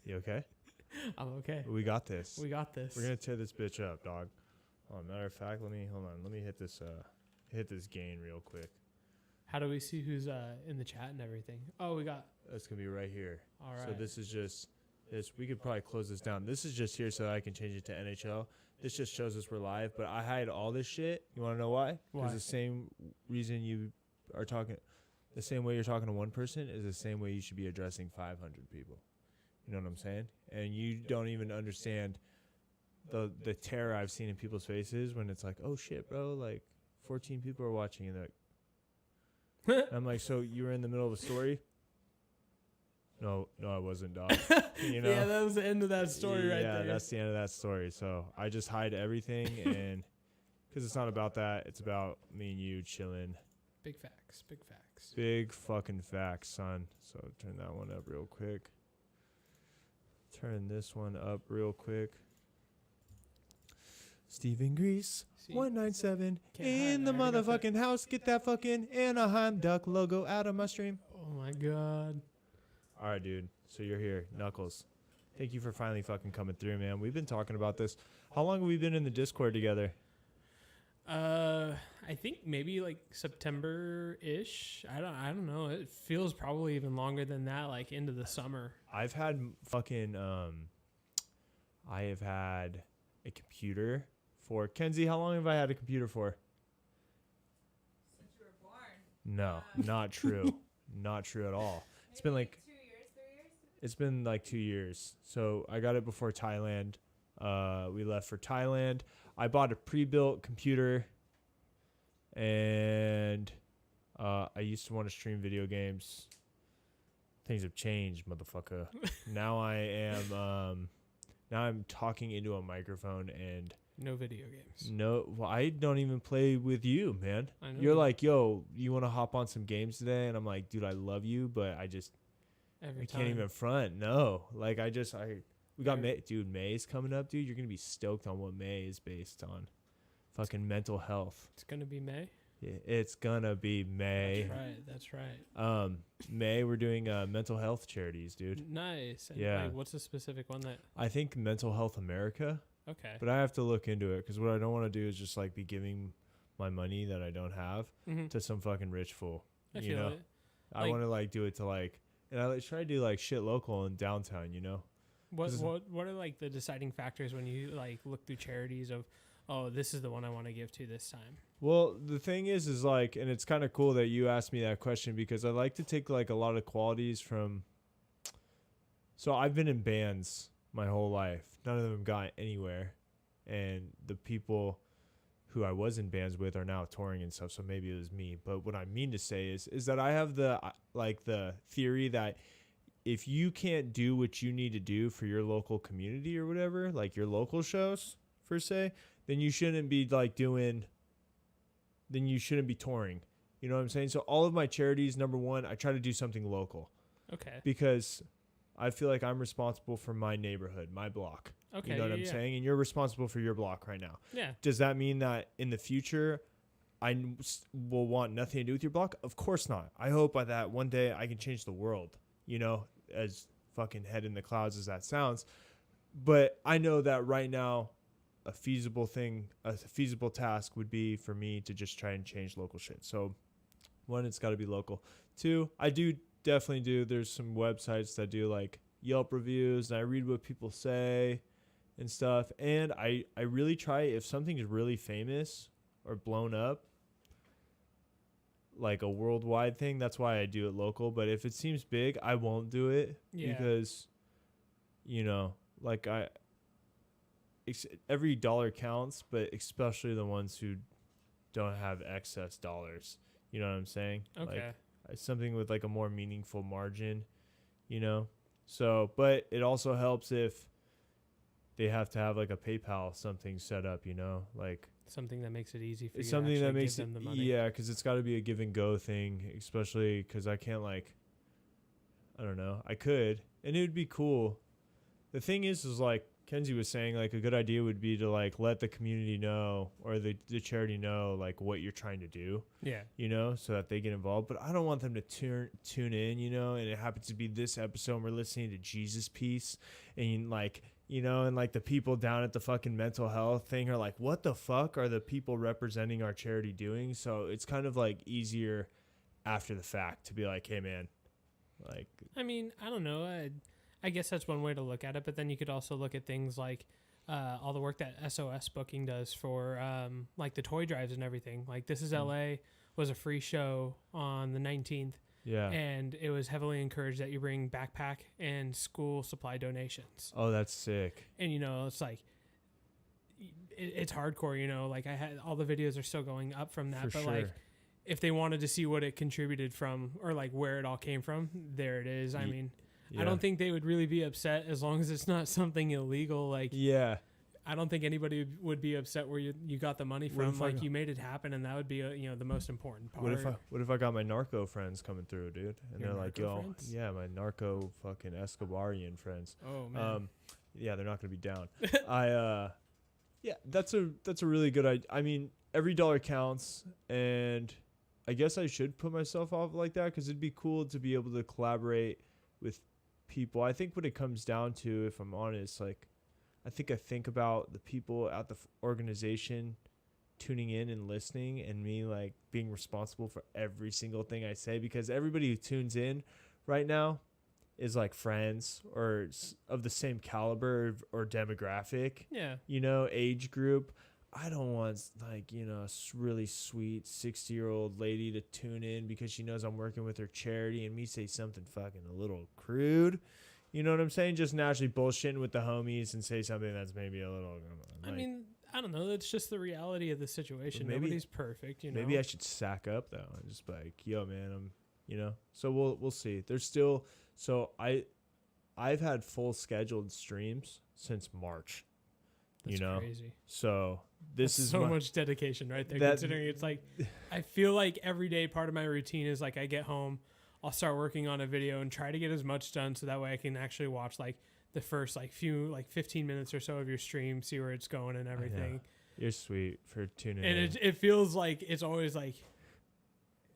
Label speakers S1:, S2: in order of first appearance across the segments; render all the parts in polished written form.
S1: You okay?
S2: I'm okay.
S1: We got this.
S2: We got this.
S1: We're gonna tear this bitch up, dog. Matter of fact, let me hit this gain real quick.
S2: How do we see who's in the chat and everything? Oh, we got.
S1: That's gonna be right here.
S2: All right.
S1: So this is just this. We could probably close this down. This is just here so I can change it to NHL. This just shows us we're live, but I hide all this shit. You want to know why? Because the same reason you are talking, the same way you're talking to one person is the same way you should be addressing 500 people. You know what I'm saying? And you don't even understand the terror I've seen in people's faces when it's like, oh shit, bro, like 14 people are watching, and they're like, I'm like, so you were in the middle of a story? No, I wasn't, dog. You know?
S2: Yeah, that was the end of that story right there.
S1: Yeah, that's the end of that story. So I just hide everything, and because it's not about that, it's about me and you chilling.
S2: Big facts, big facts.
S1: Big fucking facts, son. So turn that one up real quick. Turn this one up real quick. Stephen Grise, 197 in the motherfucking house. Get that fucking Anaheim Duck logo out of my stream.
S2: Oh my god.
S1: All right, dude. So you're here, Knuckles. Thank you for finally fucking coming through, man. We've been talking about this. How long have we been in the Discord together?
S2: I think maybe like September-ish. I don't know. It feels probably even longer than that, like into the summer.
S1: I've had fucking I have had a computer for Kenzie. How long have I had a computer for?
S3: Since you were born.
S1: No, not true. Not true at all. It's been like
S3: 2 years, 3 years.
S1: It's been like 2 years. So I got it before Thailand. We left for Thailand. I bought a pre-built computer, and I used to want to stream video games. Things have changed, motherfucker. Now I'm talking into a microphone and
S2: no video games.
S1: No, well, I don't even play with you, man.
S2: I know.
S1: You're like, yo, you want to hop on some games today? And I'm like, dude, I love you, but I can't even front. No, like we got May, dude. May's coming up, dude. You're gonna be stoked on what May is based on. Fucking mental health.
S2: It's gonna be May.
S1: Yeah, it's gonna be May.
S2: That's right.
S1: May we're doing mental health charities, dude.
S2: Nice. And
S1: yeah.
S2: Like, what's the specific one that?
S1: I think Mental Health America.
S2: Okay.
S1: But I have to look into it because what I don't want to do is just like be giving my money that I don't have to some fucking rich fool.
S2: I feel it.
S1: I want to like do it to like, and I like try to do like shit local in downtown, you know.
S2: What are like the deciding factors when you like look through charities of, oh, this is the one I want to give to this time?
S1: Well, the thing is like, and it's kind of cool that you asked me that question because I like to take like a lot of qualities from. So I've been in bands my whole life. None of them got anywhere, and the people who I was in bands with are now touring and stuff. So maybe it was me. But what I mean to say is that I have the theory that if you can't do what you need to do for your local community or whatever, like your local shows per se, then you shouldn't be touring. You know what I'm saying? So all of my charities, number one, I try to do something local.
S2: Okay.
S1: Because I feel like I'm responsible for my neighborhood, my block.
S2: Okay.
S1: You know what I'm saying? And you're responsible for your block right now.
S2: Yeah.
S1: Does that mean that in the future I will want nothing to do with your block? Of course not. I hope by that one day I can change the world, you know, as fucking head in the clouds as that sounds. But I know that right now a feasible task would be for me to just try and change local shit. So one, it's got to be local. Two, I do definitely do. There's some websites that do like Yelp reviews, and I read what people say and stuff. And I really try, if something is really famous or blown up, like a worldwide thing, that's why I do it local. But if it seems big, I won't do it because, you know, like every dollar counts, but especially the ones who don't have excess dollars. You know what I'm saying?
S2: Okay.
S1: Like something with like a more meaningful margin, you know? So, but it also helps if they have to have like a PayPal something set up, you know, like
S2: something that makes it easy for you
S1: something
S2: to
S1: that
S2: actually
S1: makes
S2: give them the money.
S1: Yeah, because it's got to be a give and go thing, especially because I can't I don't know, I could, and it would be cool. The thing is like Kenzie was saying, like, a good idea would be to, like, let the community know or the charity know, like, what you're trying to do,
S2: Yeah.
S1: you know, so that they get involved. But I don't want them to tune in, you know, and it happens to be this episode and we're listening to Jesus Piece and, like, you know, and, like, the people down at the fucking mental health thing are like, what the fuck are the people representing our charity doing? So it's kind of, like, easier after the fact to be like, hey, man, like.
S2: I mean, I don't know. I guess that's one way to look at it, but then you could also look at things like all the work that SOS Booking does for like the toy drives and everything. Like This Is LA was a free show on the 19th.
S1: Yeah.
S2: And it was heavily encouraged that you bring backpack and school supply donations.
S1: Oh, that's sick.
S2: And, you know, it's like, it's hardcore, you know, like I had all the videos are still going up from that,
S1: For
S2: but
S1: sure.
S2: like if they wanted to see what it contributed from or like where it all came from, there it is. I mean,
S1: Yeah.
S2: I don't think they would really be upset as long as it's not something illegal. Like,
S1: Yeah.
S2: I don't think anybody would be upset where you got the money
S1: What
S2: from.
S1: if I
S2: Like,
S1: go-
S2: you made it happen, and that would be you know, the most important part.
S1: What if I got my narco friends coming through, dude? And
S2: Your
S1: they're like,
S2: narco
S1: yo,
S2: friends?
S1: yeah, my narco fucking Escobarian friends.
S2: Oh man,
S1: Yeah, they're not gonna be down. Yeah, that's a really good idea. I mean, every dollar counts, and I guess I should put myself off like that because it'd be cool to be able to collaborate with people. I think what it comes down to, if I'm honest, like, I think about the people at the organization tuning in and listening, and me like being responsible for every single thing I say, because everybody who tunes in right now is like friends or of the same caliber or demographic,
S2: yeah.
S1: you know, age group. I don't want, like, you know, a really sweet 60-year-old lady to tune in because she knows I'm working with her charity and me say something fucking a little crude. You know what I'm saying? Just naturally bullshitting with the homies and say something that's maybe a little.
S2: I mean, I don't know. That's just the reality of the situation.
S1: Maybe-
S2: Nobody's perfect, you know.
S1: maybe I should sack up though and just be like, yo, man, I'm, you know. So we'll see. There's still, so I've had full scheduled streams since March.
S2: That's
S1: you know,
S2: crazy.
S1: so this
S2: That's
S1: is
S2: so
S1: my,
S2: much dedication right there.
S1: that-
S2: Considering it's like, I feel like every day part of my routine is like I get home, I'll start working on a video and try to get as much done so that way I can actually watch like the first like 15 minutes or so of your stream, see where it's going and everything.
S1: You're sweet for tuning
S2: And
S1: in.
S2: it feels like it's always like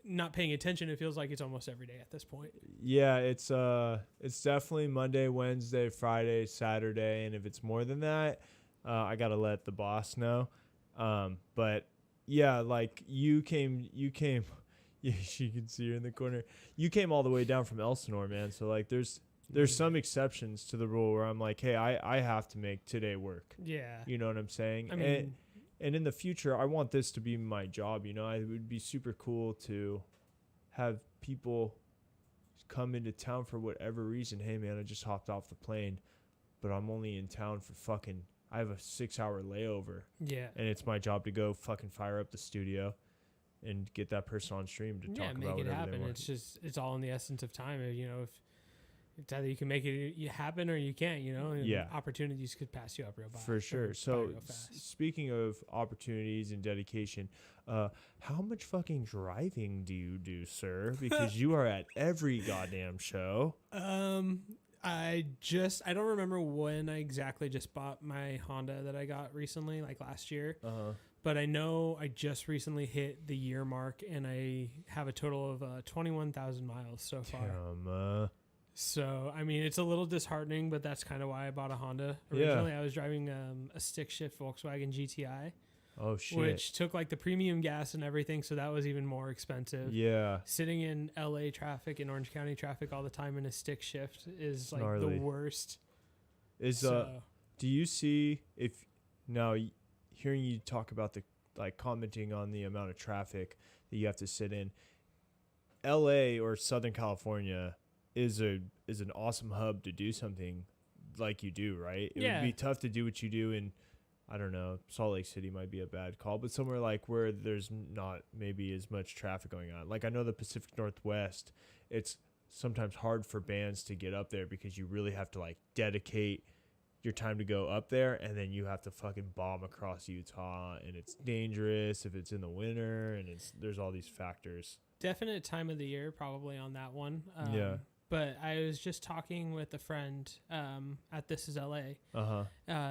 S2: not paying attention. It feels like it's almost every day at this point.
S1: Yeah, it's definitely Monday, Wednesday, Friday, Saturday, and if it's more than that, I gotta let the boss know. But yeah, like you came. Yeah, she can see her in the corner. You came all the way down from Elsinore, man. So like, there's some exceptions to the rule where I'm like, hey, I have to make today work.
S2: Yeah.
S1: You know what I'm saying?
S2: I mean,
S1: and in the future, I want this to be my job. You know, it would be super cool to have people come into town for whatever reason. Hey, man, I just hopped off the plane, but I'm only in town for I have a 6-hour layover,
S2: yeah.
S1: and it's my job to go fucking fire up the studio and get that person on stream to talk about
S2: make it
S1: whatever
S2: happen.
S1: they want.
S2: It's just, it's all in the essence of time. You know, if it's either you can make it happen or you can't, you know, and
S1: Yeah.
S2: opportunities could pass you up real
S1: For sure. So
S2: fast.
S1: speaking of opportunities and dedication, how much fucking driving do you do, sir? Because you are at every goddamn show.
S2: I don't remember when I exactly just bought my Honda that I got recently, like last year. But I know I just recently hit the year mark, and I have a total of 21,000 miles so far. So, I mean, it's a little disheartening, but that's kind of why I bought a Honda. Originally, I was driving a stick shift Volkswagen GTI,
S1: Oh, shit.
S2: which took like the premium gas and everything, so that was even more expensive.
S1: Yeah.
S2: Sitting in LA traffic and Orange County traffic all the time in a stick shift is like
S1: Gnarly.
S2: the worst.
S1: Is
S2: So,
S1: do you see if now hearing you talk about the like commenting on the amount of traffic that you have to sit in, LA or Southern California is an awesome hub to do something like you do, right? It
S2: Yeah.
S1: would be tough to do what you do in, I don't know, Salt Lake City might be a bad call, but somewhere like where there's not maybe as much traffic going on. Like I know the Pacific Northwest, it's sometimes hard for bands to get up there because you really have to like dedicate your time to go up there, and then you have to fucking bomb across Utah, and it's dangerous if it's in the winter, and there's all these factors.
S2: definite time of the year probably on that one.
S1: Yeah.
S2: but I was just talking with a friend at This Is LA.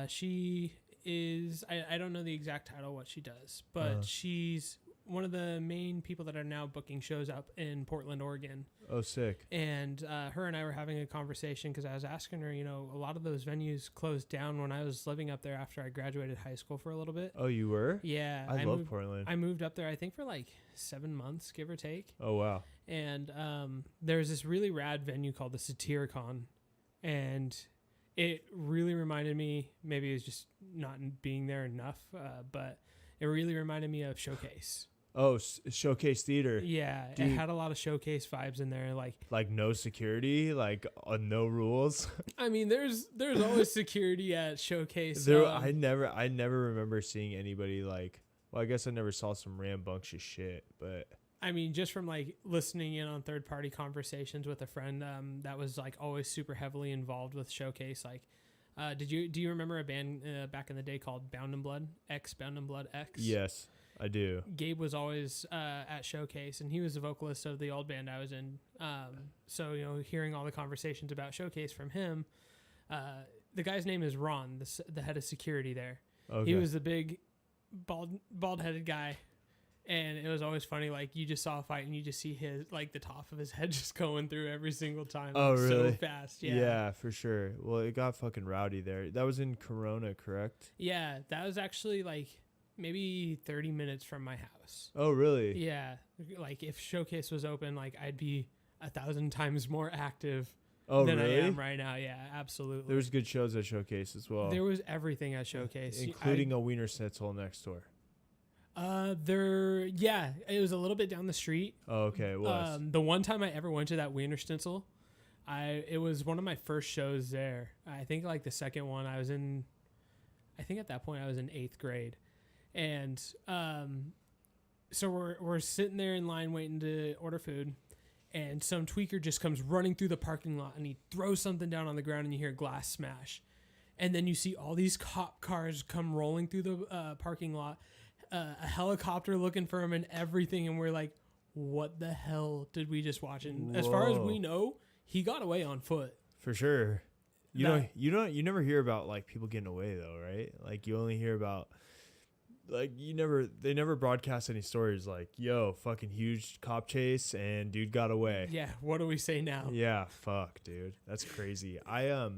S2: She is, I don't know the exact title of what she does, but she's one of the main people that are now booking shows up in Portland, Oregon.
S1: Oh, sick.
S2: And her and I were having a conversation because I was asking her, you know, a lot of those venues closed down when I was living up there after I graduated high school for a little bit.
S1: Oh, you were?
S2: Yeah.
S1: I love Portland.
S2: I moved up there, I think, for like 7 months, give or take.
S1: Oh, wow.
S2: And there's this really rad venue called the Satyricon. And it really reminded me, maybe it was just not being there enough, but it really reminded me of Showcase.
S1: Oh, Showcase Theater.
S2: Yeah,
S1: Dude.
S2: it had a lot of Showcase vibes in there.
S1: Like no security, like no rules.
S2: I mean, there's always security at Showcase.
S1: I never remember seeing anybody like. Well, I guess I never saw some rambunctious shit, but.
S2: I mean, just from like listening in on third party conversations with a friend that was like always super heavily involved with Showcase. Like, do you remember a band back in the day called Bound in Blood X?
S1: Yes. I do.
S2: Gabe was always at Showcase, and he was the vocalist of the old band I was in. So, you know, hearing all the conversations about Showcase from him, the guy's name is Ron, the head of security there.
S1: Okay.
S2: He was the big bald-headed guy, and it was always funny. Like, you just saw a fight, and you just see his, like, the top of his head just going through every single time.
S1: Oh,
S2: like,
S1: really?
S2: So fast, yeah.
S1: Yeah, for sure. Well, it got fucking rowdy there. That was in Corona, correct?
S2: Yeah, that was actually, like, maybe 30 minutes from my house.
S1: Oh, really?
S2: Yeah. Like if Showcase was open, like I'd be 1,000 times more active than I am right now. Yeah, absolutely.
S1: There was good shows at Showcase as well.
S2: There was everything at Showcase.
S1: Including a Wiener Schnitzel next door.
S2: It was a little bit down the street.
S1: Oh, okay. It was.
S2: The one time I ever went to that Wiener Schnitzel, it was one of my first shows there. I think like the second one I think at that point I was in 8th grade. And so we're sitting there in line waiting to order food, and some tweaker just comes running through the parking lot, and he throws something down on the ground, and you hear glass smash. And then you see all these cop cars come rolling through the parking lot, a helicopter looking for him and everything, and we're like, what the hell did we just watch? And as far as we know, he got away on foot.
S1: For sure. You never hear about like people getting away though, right? Like you only hear about like they never broadcast any stories like, yo, fucking huge cop chase and dude got away.
S2: Yeah, what do we say now?
S1: Yeah, fuck, dude. That's crazy. I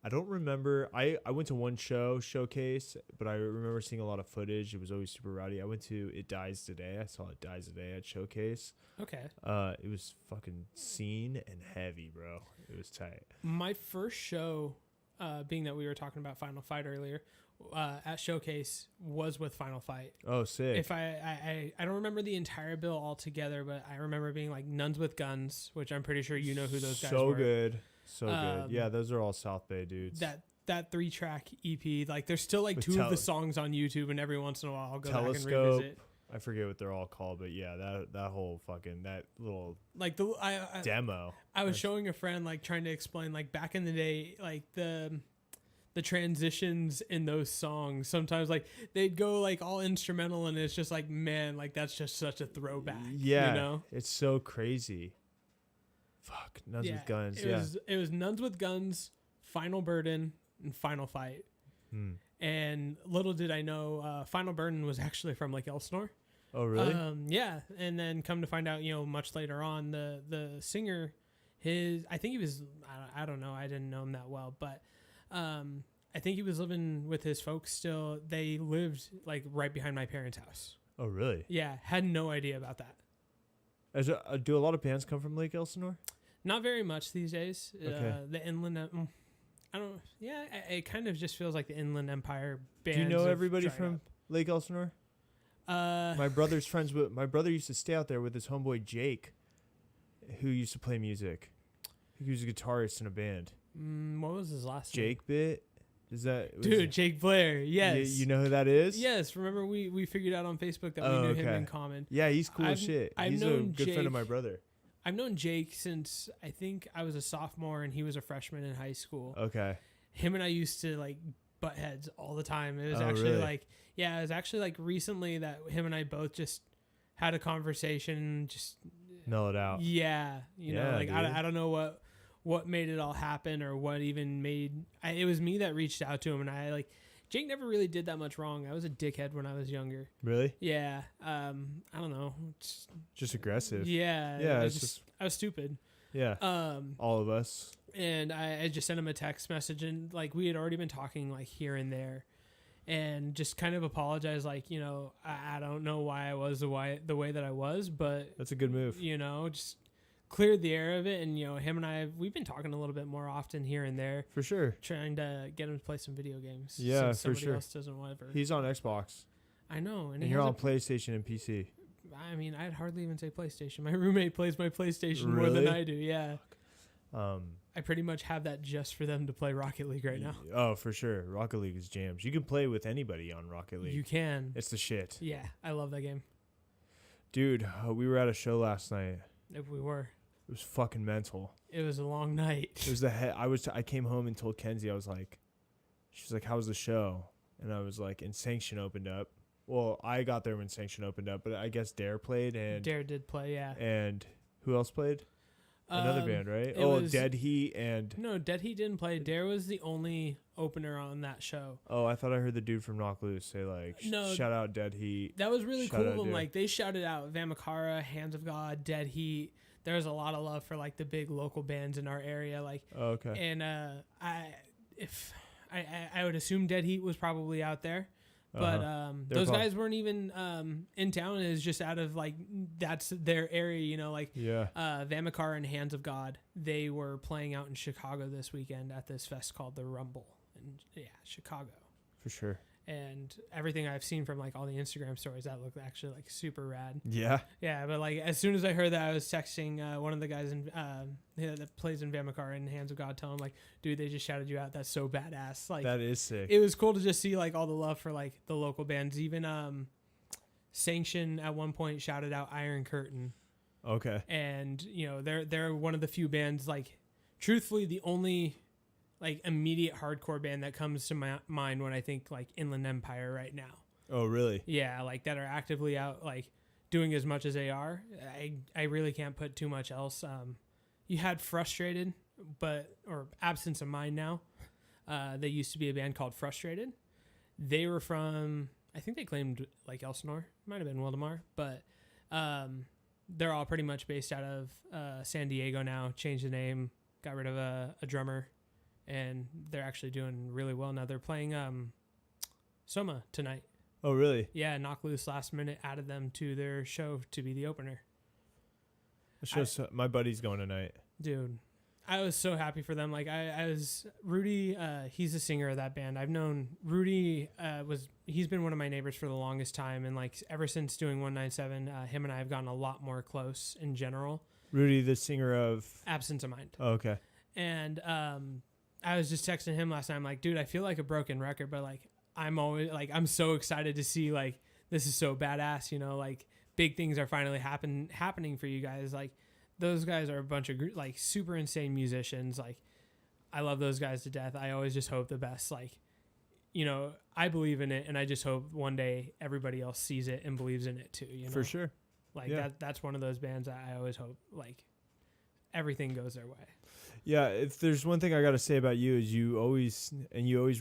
S1: don't remember. I went to one Showcase, but I remember seeing a lot of footage. It was always super rowdy. I went to It Dies Today. I saw It Dies Today at Showcase.
S2: Okay.
S1: It was fucking scene and heavy, bro. It was tight.
S2: My first show, being that we were talking about Final Fight earlier, at Showcase was with Final Fight.
S1: Oh, sick.
S2: If I don't remember the entire bill altogether, but I remember being like Nuns with Guns, which I'm pretty sure you know who those guys were.
S1: So good. Yeah, those are all South Bay dudes.
S2: That 3-track EP, like there's still like two of the songs on YouTube, and every once in a while I'll go back and revisit.
S1: I forget what they're all called, but yeah, that whole fucking that little
S2: like
S1: demo.
S2: I was showing a friend like trying to explain like back in the day, like the transitions in those songs. Sometimes like they'd go like all instrumental, and it's just like, man, like that's just such a throwback.
S1: Yeah,
S2: you know,
S1: it's so crazy. Fuck, Nuns with Guns.
S2: It was Nuns with Guns, Final Burden, and Final Fight. And little did I know, Final Burden was actually from like Elsinore.
S1: Oh, really?
S2: Yeah. And then come to find out, you know, much later on, the singer, I think he was, I don't know, I didn't know him that well, but I think he was living with his folks still. They lived like right behind my parents' house.
S1: Oh, really?
S2: Yeah. Had no idea about that.
S1: Do a lot of bands come from Lake Elsinore?
S2: Not very much these days.
S1: Okay.
S2: The Inland, I don't. Yeah, it kind of just feels like the Inland Empire bands.
S1: Do you know everybody from Lake Elsinore? My brother used to stay out there with his homeboy Jake, who used to play music. He was a guitarist in a band.
S2: What was his last name?
S1: Jake Bit.
S2: Jake Blair. Yes.
S1: You know who that is?
S2: Yes. Remember we figured out on Facebook that we knew him in common.
S1: Yeah, he's cool as shit. He's a good friend of my brother.
S2: I've known Jake since I think I was a sophomore and he was a freshman in high school.
S1: Okay.
S2: Him and I used to like butt heads all the time. It was it was actually like recently that him and I both just had a conversation. Just
S1: mellowed out.
S2: Yeah, you know,
S1: Yeah,
S2: like
S1: dude.
S2: I don't know what made it all happen or what even made. It was me that reached out to him, and I like Jake never really did that much wrong. I was a dickhead when I was younger.
S1: Really?
S2: Yeah, I don't know.
S1: Just aggressive.
S2: Yeah,
S1: Yeah,
S2: I
S1: it's just
S2: I was stupid.
S1: yeah. All of us.
S2: And I just sent him a text message, and like we had already been talking like here and there, and just kind of apologized, like, you know, I don't know why I was the way that I was, but
S1: That's a good move.
S2: you know, just cleared the air of it. And you know, him and we've been talking a little bit more often here and there,
S1: For sure.
S2: trying to get him to play some video games.
S1: Yeah,
S2: since
S1: for
S2: somebody
S1: sure.
S2: else doesn't whatever.
S1: He's on Xbox,
S2: I know, and
S1: and
S2: he
S1: you're
S2: has
S1: on PlayStation and PC.
S2: I mean, I'd hardly even say PlayStation. My roommate plays my PlayStation more than
S1: Really?
S2: I do. Yeah,
S1: Um.
S2: I pretty much have that just for them to play Rocket League right now.
S1: Oh, for sure. Rocket League is jams. You can play with anybody on Rocket League.
S2: You can.
S1: It's the shit.
S2: Yeah, I love that game.
S1: Dude, we were at a show last night.
S2: If we were.
S1: It was fucking mental.
S2: It was a long night.
S1: It was I came home and told Kenzie, I was like, she's like, how was the show? And I was like, and Sanction opened up. Well, I got there when Sanction opened up, but I guess Dare played and
S2: Dare did play, yeah.
S1: and who else played? Another band, right? Oh,
S2: was-
S1: Dead Heat and
S2: No, Dead Heat didn't play. Dare was the only opener on that show.
S1: oh, I thought I heard the dude from Knock Loose say like,
S2: No.
S1: shout out Dead Heat.
S2: That was really
S1: Shout
S2: cool
S1: out
S2: of them.
S1: Dare.
S2: Like, they shouted out Vamakara, Hands of God, Dead Heat. There was a lot of love for, like, the big local bands in our area. Like,
S1: Oh, okay.
S2: and I would assume Dead Heat was probably out there. But
S1: They're
S2: those
S1: prob-
S2: guys weren't even in town. It was just out of, like, that's their area, you know, like
S1: Yeah.
S2: Vamakar and Hands of God. They were playing out in Chicago this weekend at this fest called the Rumble. And yeah, Chicago.
S1: For sure.
S2: And everything I've seen from like all the Instagram stories, that looked actually like super rad.
S1: Yeah.
S2: Yeah, but like as soon as I heard that, I was texting one of the guys in that plays in Vamakar and Hands of God, telling him like, dude, they just shouted you out. That's so badass. Like
S1: That is sick.
S2: it was cool to just see like all the love for like the local bands. Even Sanction at one point shouted out Iron Curtain,
S1: Okay.
S2: and you know they're one of the few bands, like truthfully the only like immediate hardcore band that comes to my mind when I think like Inland Empire right now.
S1: Oh, really?
S2: Yeah, like that are actively out like doing as much as they are. I really can't put too much else. You had Frustrated, or Absence of Mind now. They used to be a band called Frustrated. They were from, I think they claimed like Elsinore, might have been Wildemar, but they're all pretty much based out of San Diego now. Changed the name, got rid of a drummer, and they're actually doing really well now. They're playing Soma tonight.
S1: Oh, really?
S2: Yeah, Knock Loose last minute added them to their show to be the opener.
S1: My buddy's going tonight.
S2: Dude, I was so happy for them. Like I was Rudy, he's the singer of that band. I've known Rudy he's been one of my neighbors for the longest time, and like ever since doing 197, him and I have gotten a lot more close in general.
S1: Rudy, the singer of
S2: Absence of Mind.
S1: Oh, okay.
S2: And I was just texting him last night. I'm like, dude, I feel like a broken record, but like I'm so excited to see like this is so badass, you know, like big things are finally happening for you guys. Like those guys are a bunch of like super insane musicians. Like I love those guys to death. I always just hope the best. Like, you know, I believe in it, and I just hope one day everybody else sees it and believes in it too. You know,
S1: For sure.
S2: Like
S1: Yeah.
S2: that's one of those bands that I always hope like everything goes their way.
S1: Yeah, if there's one thing I got to say about you is you always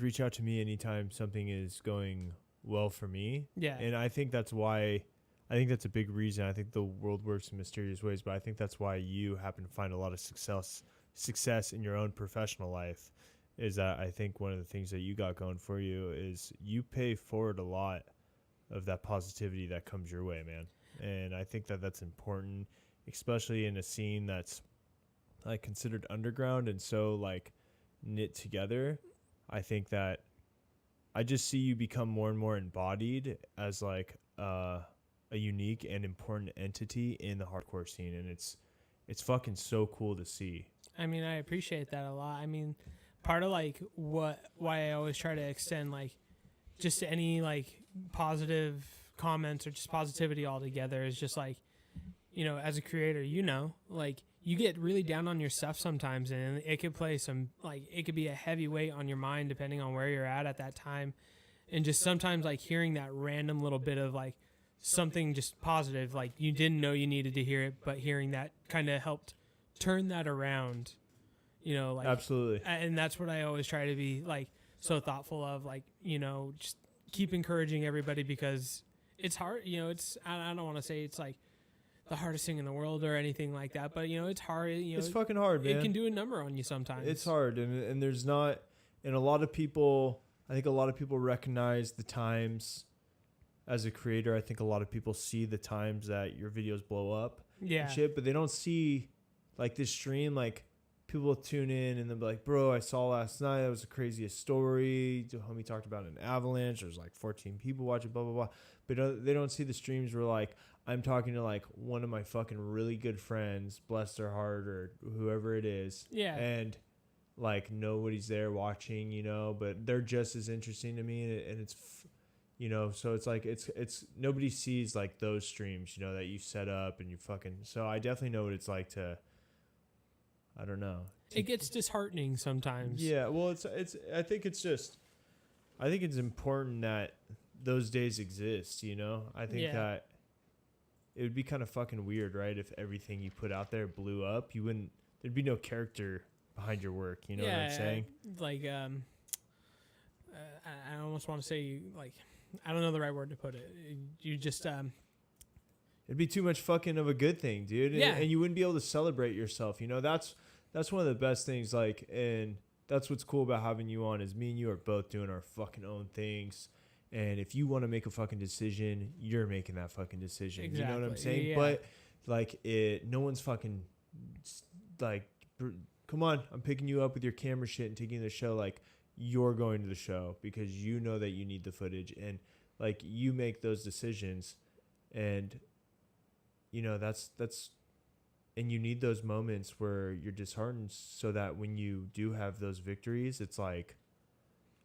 S1: reach out to me anytime something is going well for me.
S2: Yeah.
S1: And I think that's why I think that's a big reason. I think the world works in mysterious ways, but I think that's why you happen to find a lot of success in your own professional life. Is that I think one of the things that you got going for you is you pay forward a lot of that positivity that comes your way, man. And I think that that's important, especially in a scene that's like considered underground and so like knit together. I think that I just see you become more and more embodied as like a unique and important entity in the hardcore scene, and it's fucking so cool to see.
S2: I mean, I appreciate that a lot. I mean, part of like why I always try to extend like just any like positive comments or just positivity altogether is just like, you know, as a creator, you know, like you get really down on your stuff sometimes, and it could play some like it could be a heavy weight on your mind depending on where you're at that time. And just sometimes like hearing that random little bit of like something just positive. Like you didn't know you needed to hear it, but hearing that kind of helped turn that around. You know, like
S1: Absolutely.
S2: and that's what I always try to be like so thoughtful of. Like, you know, just keep encouraging everybody because it's hard. You know, it's I don't want to say it's like the hardest thing in the world or anything like that, but you know, it's hard. You know,
S1: It's fucking hard, man.
S2: it can do a number on you sometimes.
S1: It's hard, and there's not, and a lot of people. I think a lot of people recognize the times. As a creator, I think a lot of people see the times that your videos blow up,
S2: Yeah.
S1: and shit, but they don't see like this stream. Like people will tune in and they'll be like, "Bro, I saw last night. That was the craziest story. The homie talked about an avalanche. There's like 14 people watching, blah blah blah." But they don't see the streams where like I'm talking to like one of my fucking really good friends, bless their heart or whoever it is,
S2: Yeah.
S1: and like nobody's there watching, you know, but they're just as interesting to me, and it's. You know, so it's like it's nobody sees like those streams, you know, that you set up and you fucking. So I definitely know what it's like to. I don't know.
S2: It gets disheartening sometimes.
S1: Yeah, well, it's. I think it's just. I think it's important that those days exist. You know, I think that. It would be kind of fucking weird, right? If everything you put out there blew up, you wouldn't. There'd be no character behind your work. You know what I'm saying?
S2: Like I almost want to say like. I don't know the right word to put it. You just
S1: It'd be too much fucking of a good thing, dude.
S2: Yeah.
S1: And you wouldn't be able to celebrate yourself. You know, that's one of the best things. Like, and that's what's cool about having you on is me and you are both doing our fucking own things. And if you want to make a fucking decision, you're making that fucking decision.
S2: Exactly.
S1: You know what I'm saying?
S2: Yeah.
S1: But like, no one's fucking like, come on, I'm picking you up with your camera shit and taking you to the show. Like, you're going to the show because you know that you need the footage and like you make those decisions and you know that's and you need those moments where you're disheartened so that when you do have those victories, it's like,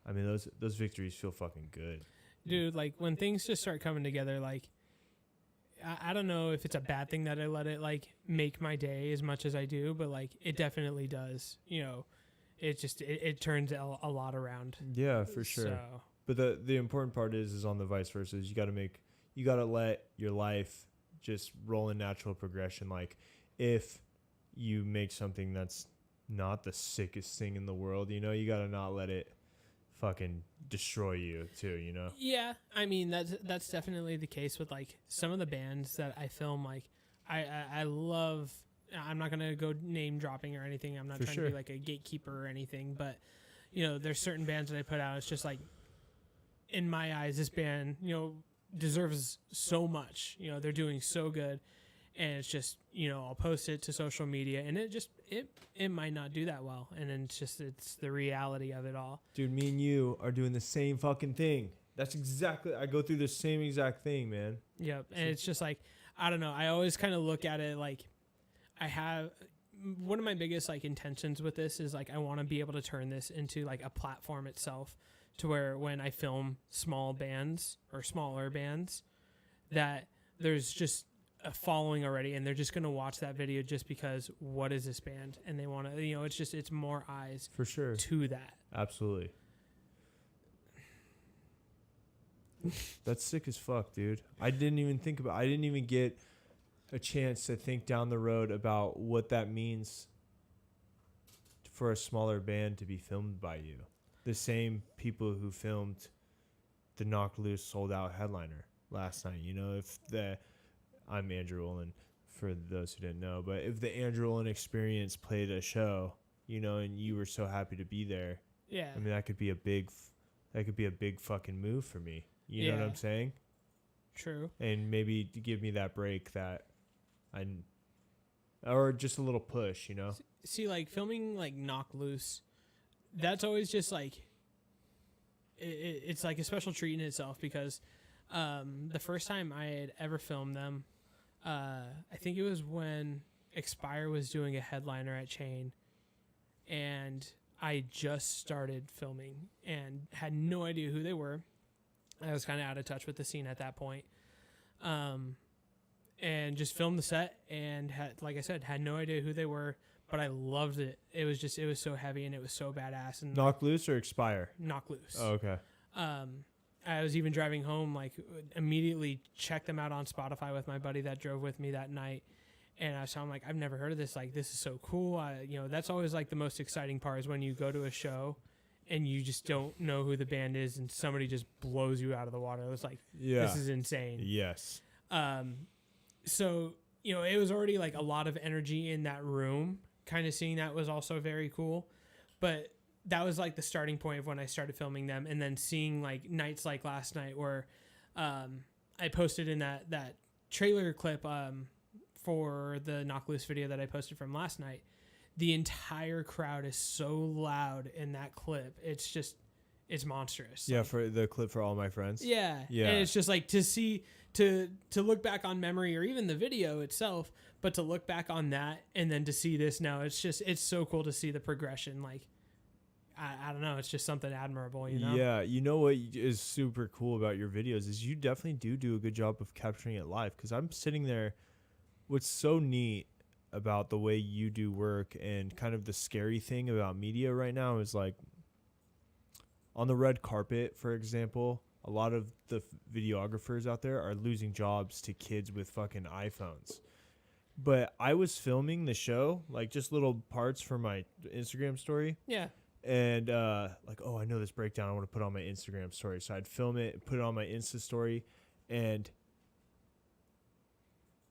S1: I mean, those victories feel fucking good,
S2: dude. Like when things just start coming together, like I don't know if it's a bad thing that I let it like make my day as much as I do, but like it definitely does, you know. It just it turns a lot around.
S1: Yeah, for sure.
S2: So.
S1: But the important part is on the vice versa. Is you got to let your life just roll in natural progression. Like if you make something that's not the sickest thing in the world, you know, you got to not let it fucking destroy you too, you know?
S2: Yeah. I mean, that's definitely the case with like some of the bands that I film. Like I love. I'm not going to go name dropping or anything. I'm not trying to be like a gatekeeper or anything, but you know, there's certain bands that I put out. It's just like, in my eyes, this band, you know, deserves so much, you know, they're doing so good. And it's just, you know, I'll post it to social media and it might not do that well. And then it's the reality of it all.
S1: Dude, me and you are doing the same fucking thing. That's exactly, I go through the same exact thing, man.
S2: Yep. And it's just like, I don't know. I always kind of look at it like, I have one of my biggest like intentions with this is like I want to be able to turn this into like a platform itself to where when I film small bands or smaller bands that there's just a following already and they're just going to watch that video just because what is this band and they want to, you know, it's more eyes
S1: for sure
S2: to that.
S1: Absolutely. That's sick as fuck, dude. I didn't even get a chance to think down the road about what that means for a smaller band to be filmed by you. The same people who filmed the Knock Loose sold out headliner last night. You know, I'm Andrew Olin for those who didn't know, but if the Andrew Olin Experience played a show, you know, and you were so happy to be there,
S2: yeah,
S1: I mean, that could be a big fucking move for me. You know what I'm saying?
S2: True.
S1: And maybe to give me that break that or just a little push, you know?
S2: See, like filming like Knock Loose, that's always just like, it's like a special treat in itself because the first time I had ever filmed them, I think it was when Expire was doing a headliner at Chain and I just started filming and had no idea who they were. I was kind of out of touch with the scene at that point. And just filmed the set and had, like I said, had no idea who they were, but I loved it. It was so heavy and it was so badass. And
S1: Knock Loose or Expire?
S2: Knock Loose.
S1: Oh, okay.
S2: I was even driving home, like immediately checked them out on Spotify with my buddy that drove with me that night. And I was like, I've never heard of this. Like, this is so cool. That's always like the most exciting part is when you go to a show and you just don't know who the band is and somebody just blows you out of the water. It was like, this is insane.
S1: Yes.
S2: So, it was already like a lot of energy in that room. Kind of seeing that was also very cool. But that was like the starting point of when I started filming them. And then seeing like nights like last night where I posted in that trailer clip for the Knock Loose video that I posted from last night. The entire crowd is so loud in that clip. It's monstrous.
S1: Yeah, for the clip for All My Friends.
S2: Yeah. And it's just like to see, to look back on memory or even the video itself, but to look back on that and then to see this now, it's so cool to see the progression. Like, I don't know. It's just something admirable,
S1: Yeah. You know what is super cool about your videos is you definitely do a good job of capturing it live. Because I'm sitting there. What's so neat about the way you do work and kind of the scary thing about media right now is like on the red carpet, for example, a lot of the videographers out there are losing jobs to kids with fucking iPhones. But I was filming the show, like just little parts for my Instagram story.
S2: Yeah.
S1: And like, oh, I know this breakdown I want to put on my Instagram story. So I'd film it, put it on my Insta story, and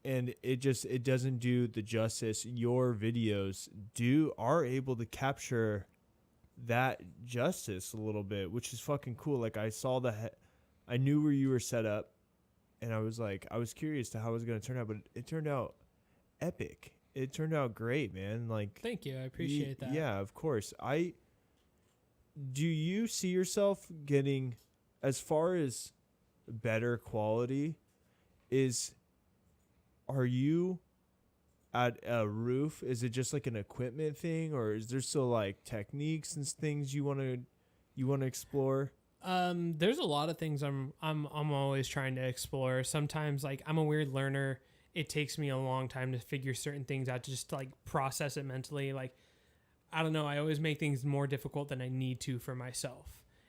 S1: it doesn't do the justice your videos are able to capture that justice a little bit, which is fucking cool. Like I saw I knew where you were set up, and I was curious to how it was going to turn out, but it turned out epic. It turned out great, man. Like,
S2: thank you. I appreciate that.
S1: Yeah, of course. Do you see yourself getting as far as better quality are you at a roof? Is it just like an equipment thing, or is there still like techniques and things you want to explore?
S2: There's a lot of things I'm always trying to explore. Sometimes like I'm a weird learner. It takes me a long time to figure certain things out, to just like process it mentally. Like, I don't know. I always make things more difficult than I need to for myself.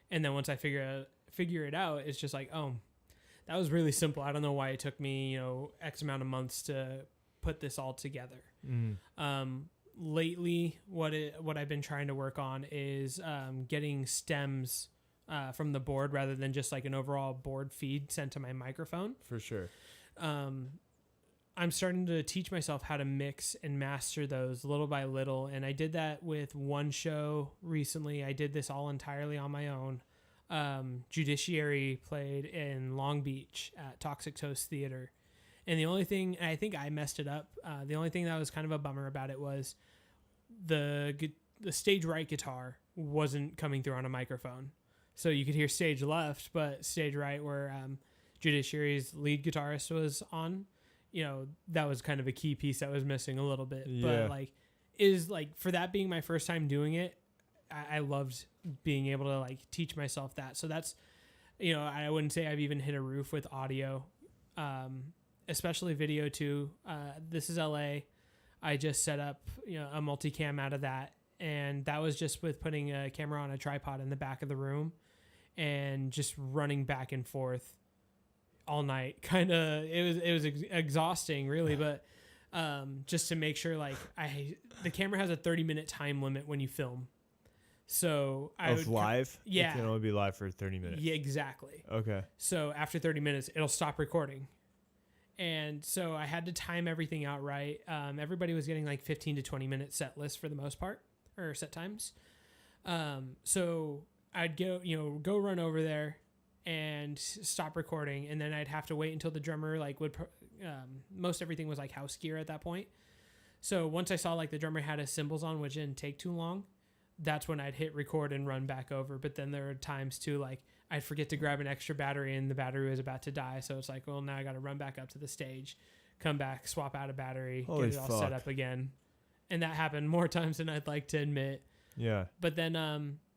S2: And then once I figure it out, it's just like, oh, that was really simple. I don't know why it took me, X amount of months to put this all together. Lately, what I've been trying to work on is getting stems from the board rather than just like an overall board feed sent to my microphone.
S1: For sure.
S2: I'm starting to teach myself how to mix and master those little by little. And I did that with one show recently. I did this all entirely on my own. Judiciary played in Long Beach at Toxic Toast Theater. And the only thing, and I think I messed it up, the only thing that was kind of a bummer about it was the stage right guitar wasn't coming through on a microphone. So you could hear stage left, but stage right where Judiciary's lead guitarist was on, that was kind of a key piece that was missing a little bit.
S1: Yeah.
S2: But for that being my first time doing it, I loved being able to like teach myself that. So that's, I wouldn't say I've even hit a roof with audio, especially video too. This is LA. I just set up, a multicam out of that. And that was just with putting a camera on a tripod in the back of the room and just running back and forth all night. Kind of, it was exhausting really, but just to make sure the camera has a 30-minute time limit when you film. So
S1: live?
S2: Yeah.
S1: It can only be live for 30 minutes.
S2: Yeah, exactly.
S1: Okay.
S2: So after 30 minutes, it'll stop recording. And so I had to time everything out right. Everybody was getting like 15 to 20 minute set lists for the most part, or set times. So I'd go run over there and stop recording. And then I'd have to wait until the drummer most everything was like house gear at that point. So once I saw like the drummer had his cymbals on, which didn't take too long, that's when I'd hit record and run back over. But then there are times too, like I'd forget to grab an extra battery and the battery was about to die. So it's like, well, now I got to run back up to the stage, come back, swap out a battery,
S1: Holy
S2: get it all set up again. And that happened more times than I'd like to admit.
S1: Yeah.
S2: But then,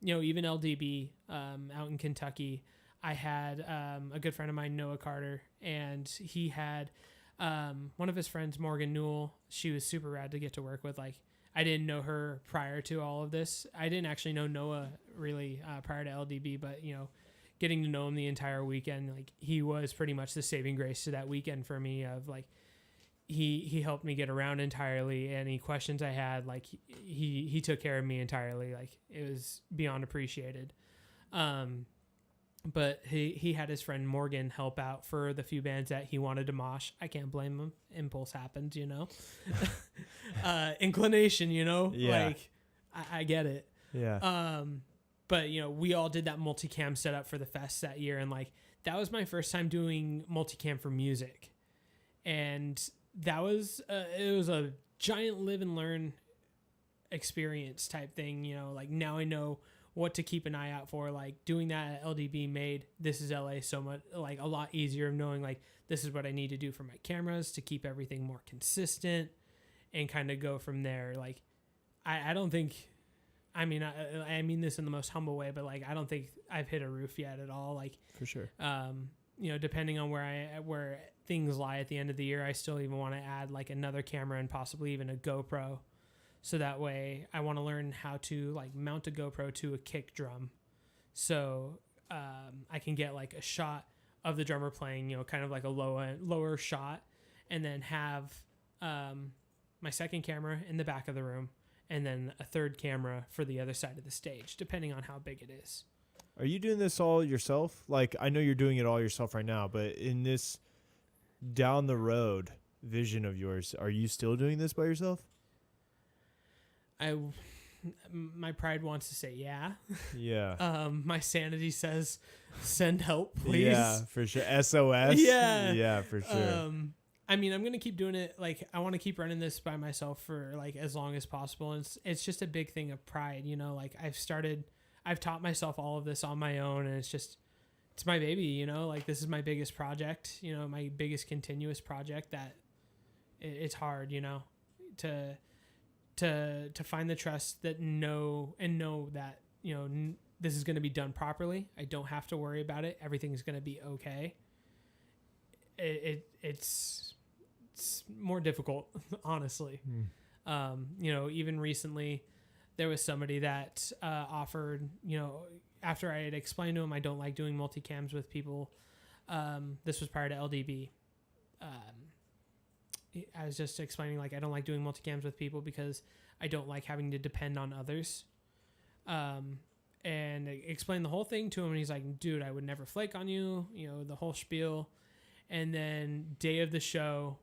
S2: even LDB out in Kentucky, I had a good friend of mine, Noah Carter, and he had one of his friends, Morgan Newell. She was super rad to get to work with. Like, I didn't know her prior to all of this. I didn't actually know Noah really prior to LDB, but, getting to know him the entire weekend, like he was pretty much the saving grace to that weekend for me. Of like, he helped me get around entirely. Any questions I had, like he took care of me entirely. Like it was beyond appreciated. But he had his friend Morgan help out for the few bands that he wanted to mosh. I can't blame him. Impulse happens, you know. Inclination, you know.
S1: Yeah.
S2: Like I get it.
S1: Yeah.
S2: But you know, we all did that multicam setup for the fest that year, and like that was my first time doing multicam for music, and that was it was a giant live and learn experience type thing. You know, like now I know what to keep an eye out for. Like doing that at LDB made This Is LA so much like a lot easier of knowing like this is what I need to do for my cameras to keep everything more consistent and kind of go from there. Like I don't think, I mean this in the most humble way, but like I don't think I've hit a roof yet at all. Like
S1: For sure.
S2: you know, depending on where things lie at the end of the year, I still even want to add like another camera and possibly even a GoPro. So that way I want to learn how to like mount a GoPro to a kick drum. So I can get like a shot of the drummer playing, you know, kind of like a lower shot, and then have my second camera in the back of the room, and then a third camera for the other side of the stage, depending on how big it is.
S1: Are you doing this all yourself? Like, I know you're doing it all yourself right now, but in this down the road vision of yours, are you still doing this by yourself?
S2: My pride wants to say yeah.
S1: Yeah.
S2: My sanity says send help, please.
S1: Yeah, for sure. SOS.
S2: Yeah.
S1: Yeah, for sure.
S2: I mean, I'm going to keep doing it. Like, I want to keep running this by myself for like as long as possible. And it's just a big thing of pride, you know, like I've taught myself all of this on my own, and it's my baby, you know, like this is my biggest project, you know, my biggest continuous project that it's hard, you know, to find the trust that know that, you know, this is going to be done properly. I don't have to worry about it. Everything's going to be okay. It's more difficult, honestly. You know, even recently there was somebody that offered, you know, after I had explained to him I don't like doing multicams with people. This was prior to LDB. I was just explaining like I don't like doing multicams with people because I don't like having to depend on others. And I explained the whole thing to him, and he's like, dude, I would never flake on you, you know, the whole spiel. And then day of the show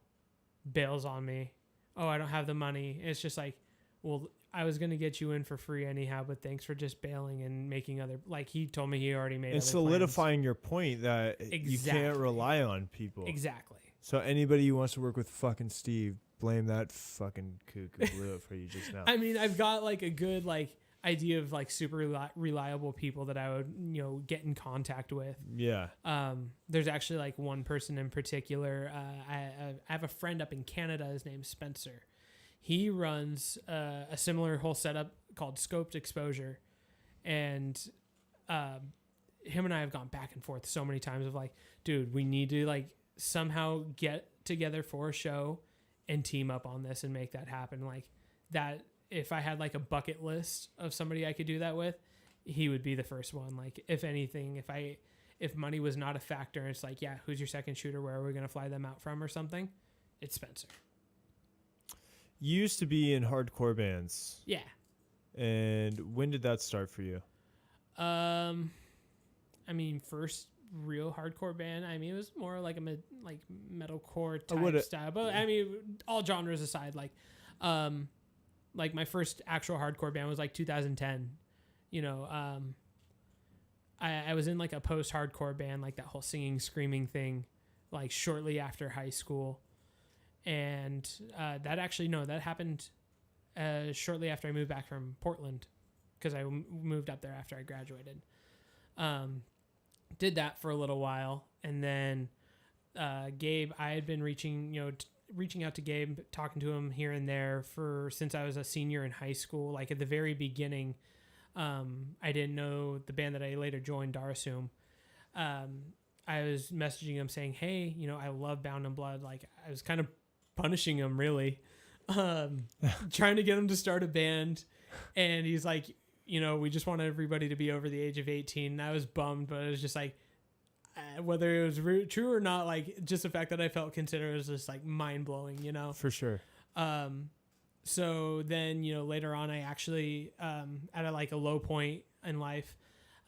S2: bails on me. Oh, I don't have the money. It's just like, well, I was going to get you in for free anyhow, but thanks for just bailing and making other, like he told me he already made
S1: And
S2: other
S1: solidifying your point that you
S2: Exactly.
S1: can't rely on people.
S2: Exactly.
S1: So anybody who wants to work with fucking Steve, blame that fucking kook who blew it for you just now.
S2: I mean, I've got like a good like idea of like super reliable people that I would, you know, get in contact with.
S1: Yeah.
S2: There's actually like one person in particular. I have a friend up in Canada. His name's Spencer. He runs a similar whole setup called Scoped Exposure, and him and I have gone back and forth so many times of like, dude, we need to like somehow get together for a show and team up on this and make that happen. Like that, if I had like a bucket list of somebody I could do that with, he would be the first one. Like if anything, if money was not a factor, and it's like, yeah, who's your second shooter? Where are we going to fly them out from or something? It's Spencer.
S1: You used to be in hardcore bands.
S2: Yeah.
S1: And when did that start for you?
S2: I mean, first real hardcore band. I mean, it was more like like metalcore type style. But I mean, all genres aside, like my first actual hardcore band was like 2010. You know, I was in like a post-hardcore band, like that whole singing, screaming thing, like shortly after high school. And that happened shortly after I moved back from Portland, because I moved up there after I graduated. Did that for a little while, and then Gabe, I had been reaching out to Gabe, talking to him here and there since I was a senior in high school. Like at the very beginning, I didn't know the band that I later joined, Darasum. I was messaging him saying, hey, you know, I love Bound in Blood. Like I was kind of punishing him, really, trying to get him to start a band. And he's like, we just want everybody to be over the age of 18. And I was bummed, but it was just like, whether it was true or not, like just the fact that I felt considered was just like mind blowing,
S1: For sure.
S2: So then, later on, I actually, at a low point in life,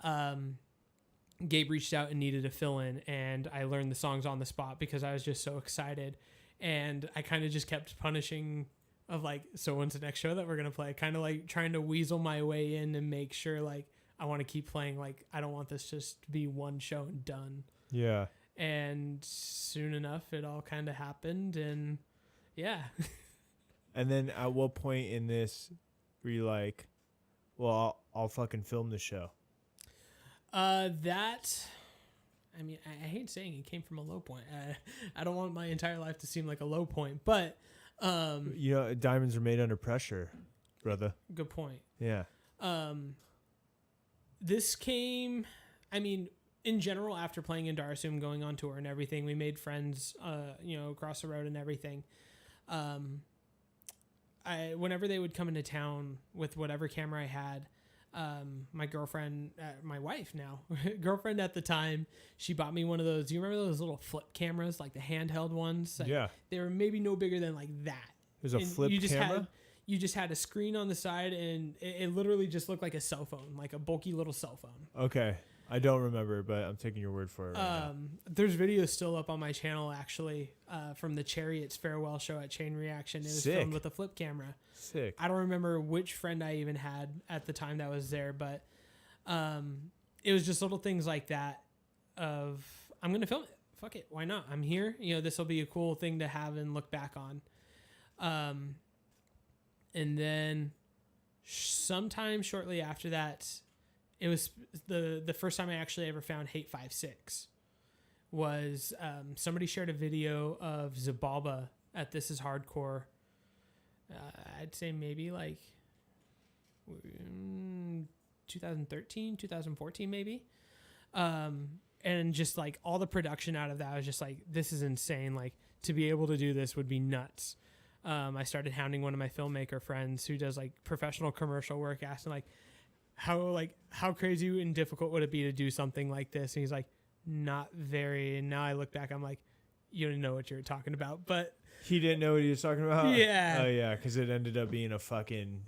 S2: Gabe reached out and needed a fill in, and I learned the songs on the spot because I was just so excited. And I kind of just kept punishing of like, so when's the next show that we're going to play? Kind of like trying to weasel my way in and make sure like I want to keep playing. Like, I don't want this just to be one show and done.
S1: Yeah.
S2: And soon enough, it all kind of happened. And yeah.
S1: And then at what point in this were you like, well, I'll fucking film the show?
S2: I hate saying it came from a low point. I don't want my entire life to seem like a low point, but
S1: diamonds are made under pressure, brother.
S2: Good point.
S1: Yeah.
S2: This came, in general, after playing in Darsum, going on tour and everything, we made friends, across the road and everything. Whenever they would come into town with whatever camera I had, my girlfriend, my wife now, girlfriend at the time, she bought me one of those. Do you remember those little flip cameras, like the handheld ones? Like,
S1: yeah.
S2: They were maybe no bigger than like that.
S1: There's a flip camera?
S2: You just had a screen on the side, and it literally just looked like a cell phone, like a bulky little cell phone.
S1: Okay. I don't remember, but I'm taking your word for it.
S2: There's videos still up on my channel, actually, from the Chariot's farewell show at Chain Reaction. It was filmed with a flip camera.
S1: Sick.
S2: I don't remember which friend I even had at the time that was there, but it was just little things like that of, I'm going to film it. Fuck it. Why not? I'm here. This will be a cool thing to have and look back on. And then sometime shortly after that, it was the first time I actually ever found Hate 56 was somebody shared a video of Zabalba at This Is Hardcore. I'd say maybe like 2013, 2014 maybe. And just like all the production out of that, I was just like, this is insane. Like, to be able to do this would be nuts. I started hounding one of my filmmaker friends who does like professional commercial work, asking like, how crazy and difficult would it be to do something like this? And he's like, not very. And now I look back, I'm like, you don't know what you're talking about. But
S1: he didn't know what he was talking about?
S2: Yeah.
S1: Oh, yeah, because it ended up being a fucking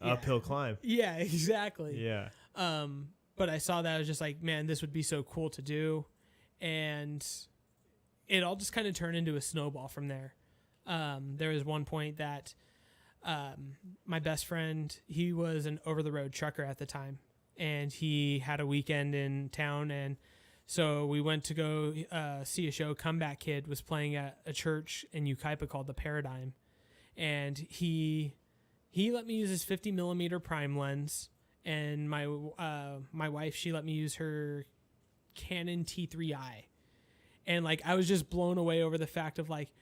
S1: uphill climb.
S2: Yeah, exactly.
S1: Yeah.
S2: But I saw that, I was just like, man, this would be so cool to do. And it all just kind of turned into a snowball from there. There was one point that my best friend, he was an over-the-road trucker at the time, and he had a weekend in town, and so we went to go see a show. Comeback Kid was playing at a church in Yucaipa called The Paradigm, and he let me use his 50 millimeter prime lens, and my wife, she let me use her Canon T3i, and like I was just blown away over the fact of like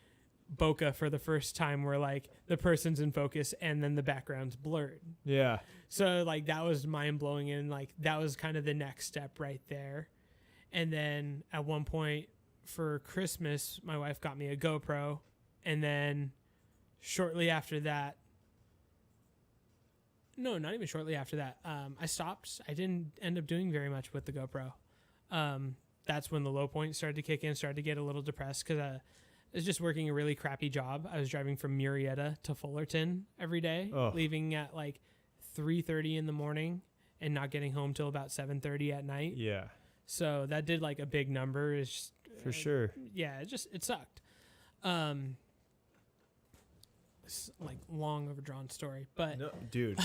S2: bokeh for the first time, where like the person's in focus and then the background's blurred.
S1: Yeah.
S2: So like that was mind blowing, and like that was kind of the next step right there. And then at one point for Christmas, my wife got me a GoPro, and then shortly after that, no, not even shortly after that, I stopped. I didn't end up doing very much with the GoPro. That's when the low point started to kick in, started to get a little depressed because I was just working a really crappy job. I was driving from Murrieta to Fullerton every day, leaving at like 3:30 in the morning and not getting home till about 7:30 at night.
S1: Yeah.
S2: So that did like a big number. It's just,
S1: for sure.
S2: Yeah, it sucked. It's like long overdrawn story, but
S1: no, dude,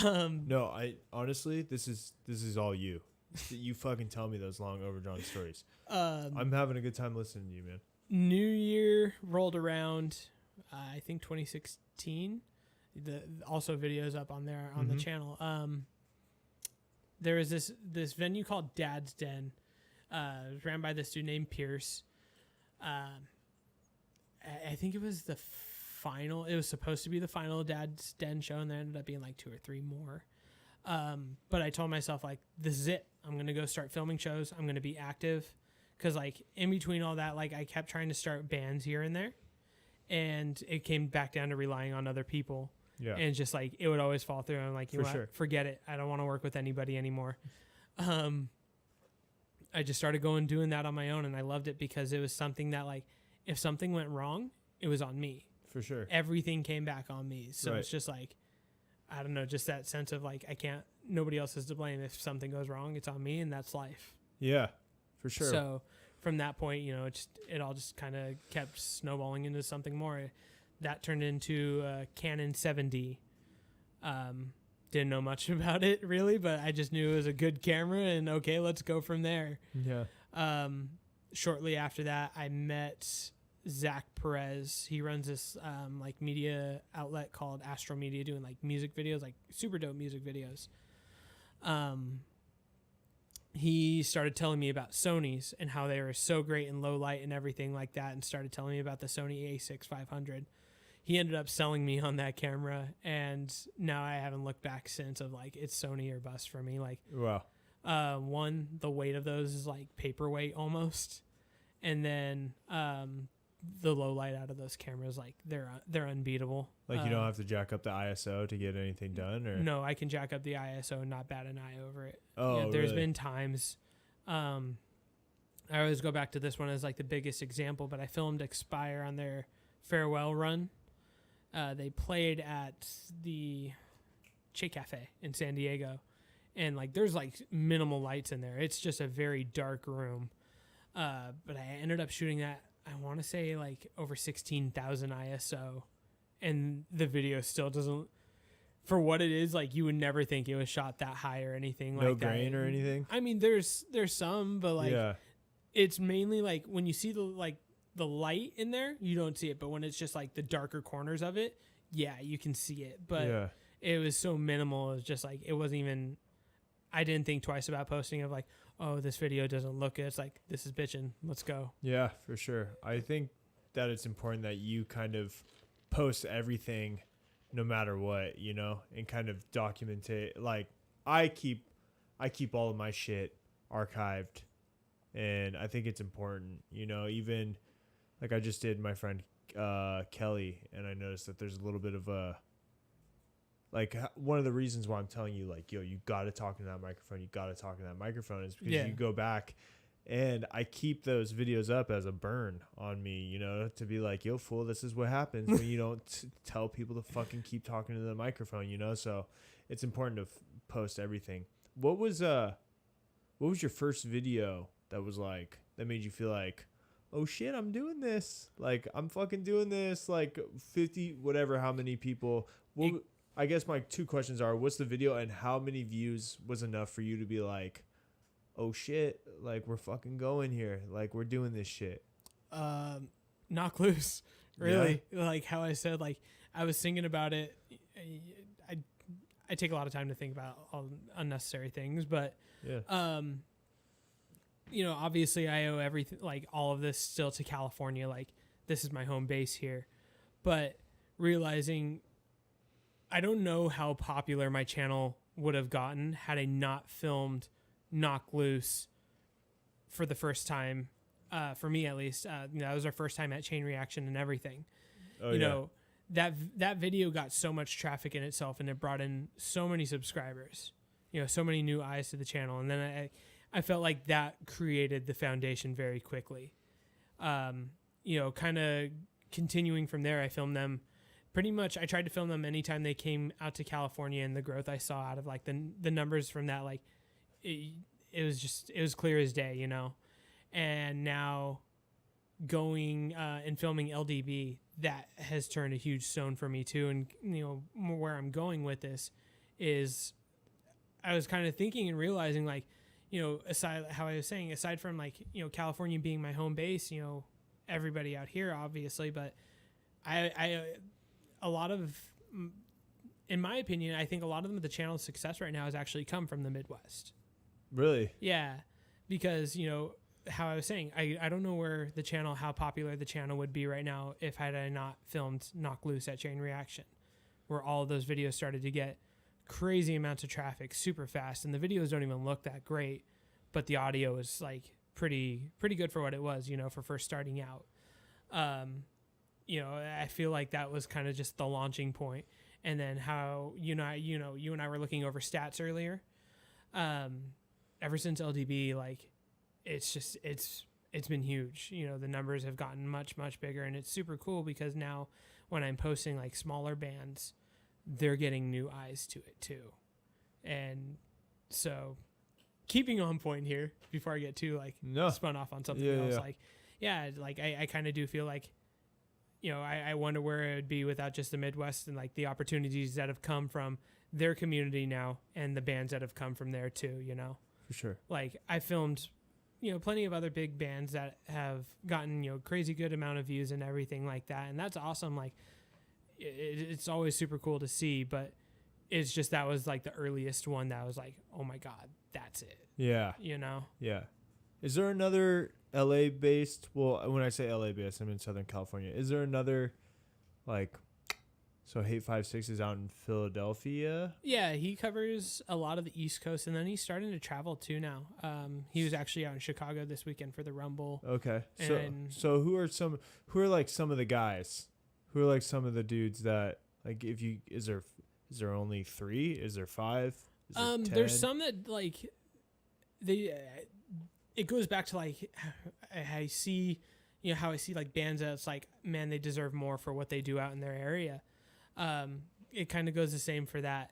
S1: no, I honestly, this is all you. You fucking tell me those long overdrawn stories. I'm having a good time listening to you, man.
S2: New Year rolled around, I think 2016. Also videos up on there on the channel. There was this venue called Dad's Den. It was ran by this dude named Pierce. I think it was the final. It was supposed to be the final Dad's Den show, and there ended up being like 2 or 3 more. But I told myself, like, this is it. I'm going to go start filming shows. I'm going to be active. Because, like, in between all that, like, I kept trying to start bands here and there. And it came back down to relying on other people.
S1: Yeah.
S2: And just like it would always fall through. I'm like, you know what? Forget it. I don't want to work with anybody anymore. I just started doing that on my own, and I loved it because it was something that like if something went wrong, it was on me.
S1: For sure.
S2: Everything came back on me. So it's just like, I don't know, just that sense of like nobody else is to blame. If something goes wrong, it's on me, and that's life.
S1: Yeah, for sure.
S2: So from that point, you know, it all just kind of kept snowballing into something more. That turned into a Canon 7D. Didn't know much about it really, but I just knew it was a good camera, and okay, let's go from there.
S1: Yeah.
S2: Shortly after that, I met Zach Perez. He runs this like media outlet called Astro Media, doing like music videos, like super dope music videos. He started telling me about Sony's and how they were so great in low light and everything like that, and started telling me about the Sony A6 500. He ended up selling me on that camera, and now I haven't looked back since of like it's Sony or bust for me. Like,
S1: wow.
S2: One, the weight of those is like paperweight almost, and then the low light out of those cameras, like they're unbeatable.
S1: Like you don't have to jack up the ISO to get anything done, or
S2: no, I can jack up the ISO and not bat an eye over it.
S1: Oh,
S2: yeah, there's
S1: really?
S2: been times. I always go back to this one as like the biggest example, but I filmed Expire on their farewell run. They played at the Che Cafe in San Diego, and like there's like minimal lights in there. It's just a very dark room. But I ended up shooting that, I want to say like over 16,000 ISO, and the video still doesn't, for what it is, like you would never think it was shot that high or anything.
S1: No
S2: like that.
S1: grain or anything.
S2: I mean, there's some, but like it's mainly like when you see the light in there, you don't see it, but when it's just like the darker corners of it, yeah, you can see it. But it was so minimal. It was just like, it wasn't even, I didn't think twice about posting of like, oh, this video doesn't look good. It's like, this is bitching. Let's go.
S1: Yeah, for sure. I think that it's important that you kind of post everything no matter what, you know, and kind of document it. Like I keep all of my shit archived, and I think it's important, you know, even like I just did my friend Kelly, and I noticed that there's a little bit of a, like one of the reasons why I'm telling you like, yo, you got to talk in that microphone. You got to talk in that microphone is because you go back, and I keep those videos up as a burn on me, you know, to be like, yo, fool, this is what happens when you don't tell people to fucking keep talking to the microphone, you know? So it's important to post everything. What was your first video that was like, that made you feel like, oh shit, I'm doing this. Like I'm fucking doing this. Like 50, whatever, how many people, I guess my two questions are, what's the video and how many views was enough for you to be like, oh shit, like we're fucking going here. Like we're doing this shit.
S2: Knock loose. Really. Yeah. Like how I said, like I was thinking about it. I take a lot of time to think about all unnecessary things, but you know, obviously I owe everything, like all of this still to California. Like this is my home base here, but realizing I don't know how popular my channel would have gotten had I not filmed Knock Loose for the first time, for me at least. You know, that was our first time at Chain Reaction and everything. You know, that video got so much traffic in itself, and it brought in so many subscribers, you know, so many new eyes to the channel. And then I felt like that created the foundation very quickly. You know, kind of continuing from there, I filmed them pretty much. I tried to film them anytime they came out to California, and the growth I saw out of like the numbers from that, like it was clear as day, you know. And now going and filming LDB, that has turned a huge stone for me too. And you know, where I'm going with this is I was kind of thinking and realizing, like, you know, aside, how I was saying, aside from like, you know, California being my home base, you know, everybody out here obviously, but a lot of, in my opinion, I think a lot of the channel's success right now has actually come from the Midwest.
S1: Really?
S2: Yeah, because, you know, how I was saying, I don't know where the channel, how popular the channel would be right now if had I not filmed Knock Loose at Chain Reaction, where all of those videos started to get crazy amounts of traffic super fast, and the videos don't even look that great, but the audio is like pretty good for what it was, you know, for first starting out. You know, I feel like that was kind of just the launching point. and then how you and I were looking over stats earlier. Ever since LDB, like it's been huge. You know, the numbers have gotten much bigger, and it's super cool because now when I'm posting like smaller bands, they're getting new eyes to it too. And so keeping on point here before I get too like spun off on something else, I kind of do feel like, you know, I wonder where it would be without just the Midwest and like the opportunities that have come from their community now and the bands that have come from there too, you know.
S1: For sure.
S2: Like I filmed, you know, plenty of other big bands that have gotten, you know, crazy good amount of views and everything like that. And that's awesome. Like it's always super cool to see, but it's just, that was like the earliest one that was like, oh my God, that's it.
S1: Yeah.
S2: You know?
S1: Yeah. Is there another LA based? Well, when I say LA based, I'm in Southern California. Is there another, like, so Hate 56 is out in Philadelphia?
S2: Yeah, he covers a lot of the East Coast, and then he's starting to travel too now. He was actually out in Chicago this weekend for the Rumble.
S1: Okay.
S2: And
S1: So who are like some of the guys? Who are like some of the dudes that, like, is there only 3? Is there 5? Is there 10?
S2: There's some that like it goes back to like how I see, you know, how I see like bands that it's like, man, they deserve more for what they do out in their area. It kind of goes the same for that.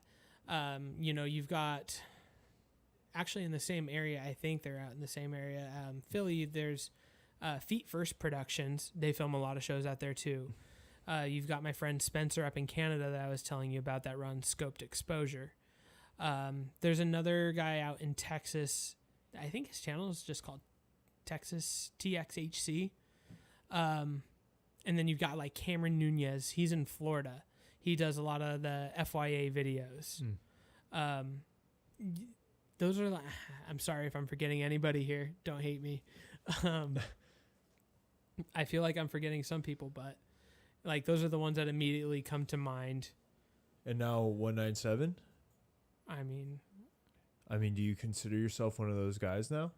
S2: You know, you've got actually in the same area, I think they're out in the same area. Philly, there's Feet First Productions. They film a lot of shows out there too. You've got my friend Spencer up in Canada that I was telling you about that runs Scoped Exposure. There's another guy out in Texas. I think his channel is just called Texas TXHC. And then you've got like Cameron Nunez. He's in Florida. He does a lot of the FYA videos. Those are like, I'm sorry if I'm forgetting anybody here. Don't hate me. I feel like I'm forgetting some people, but like those are the ones that immediately come to mind.
S1: And now 197?
S2: I mean,
S1: do you consider yourself one of those guys now?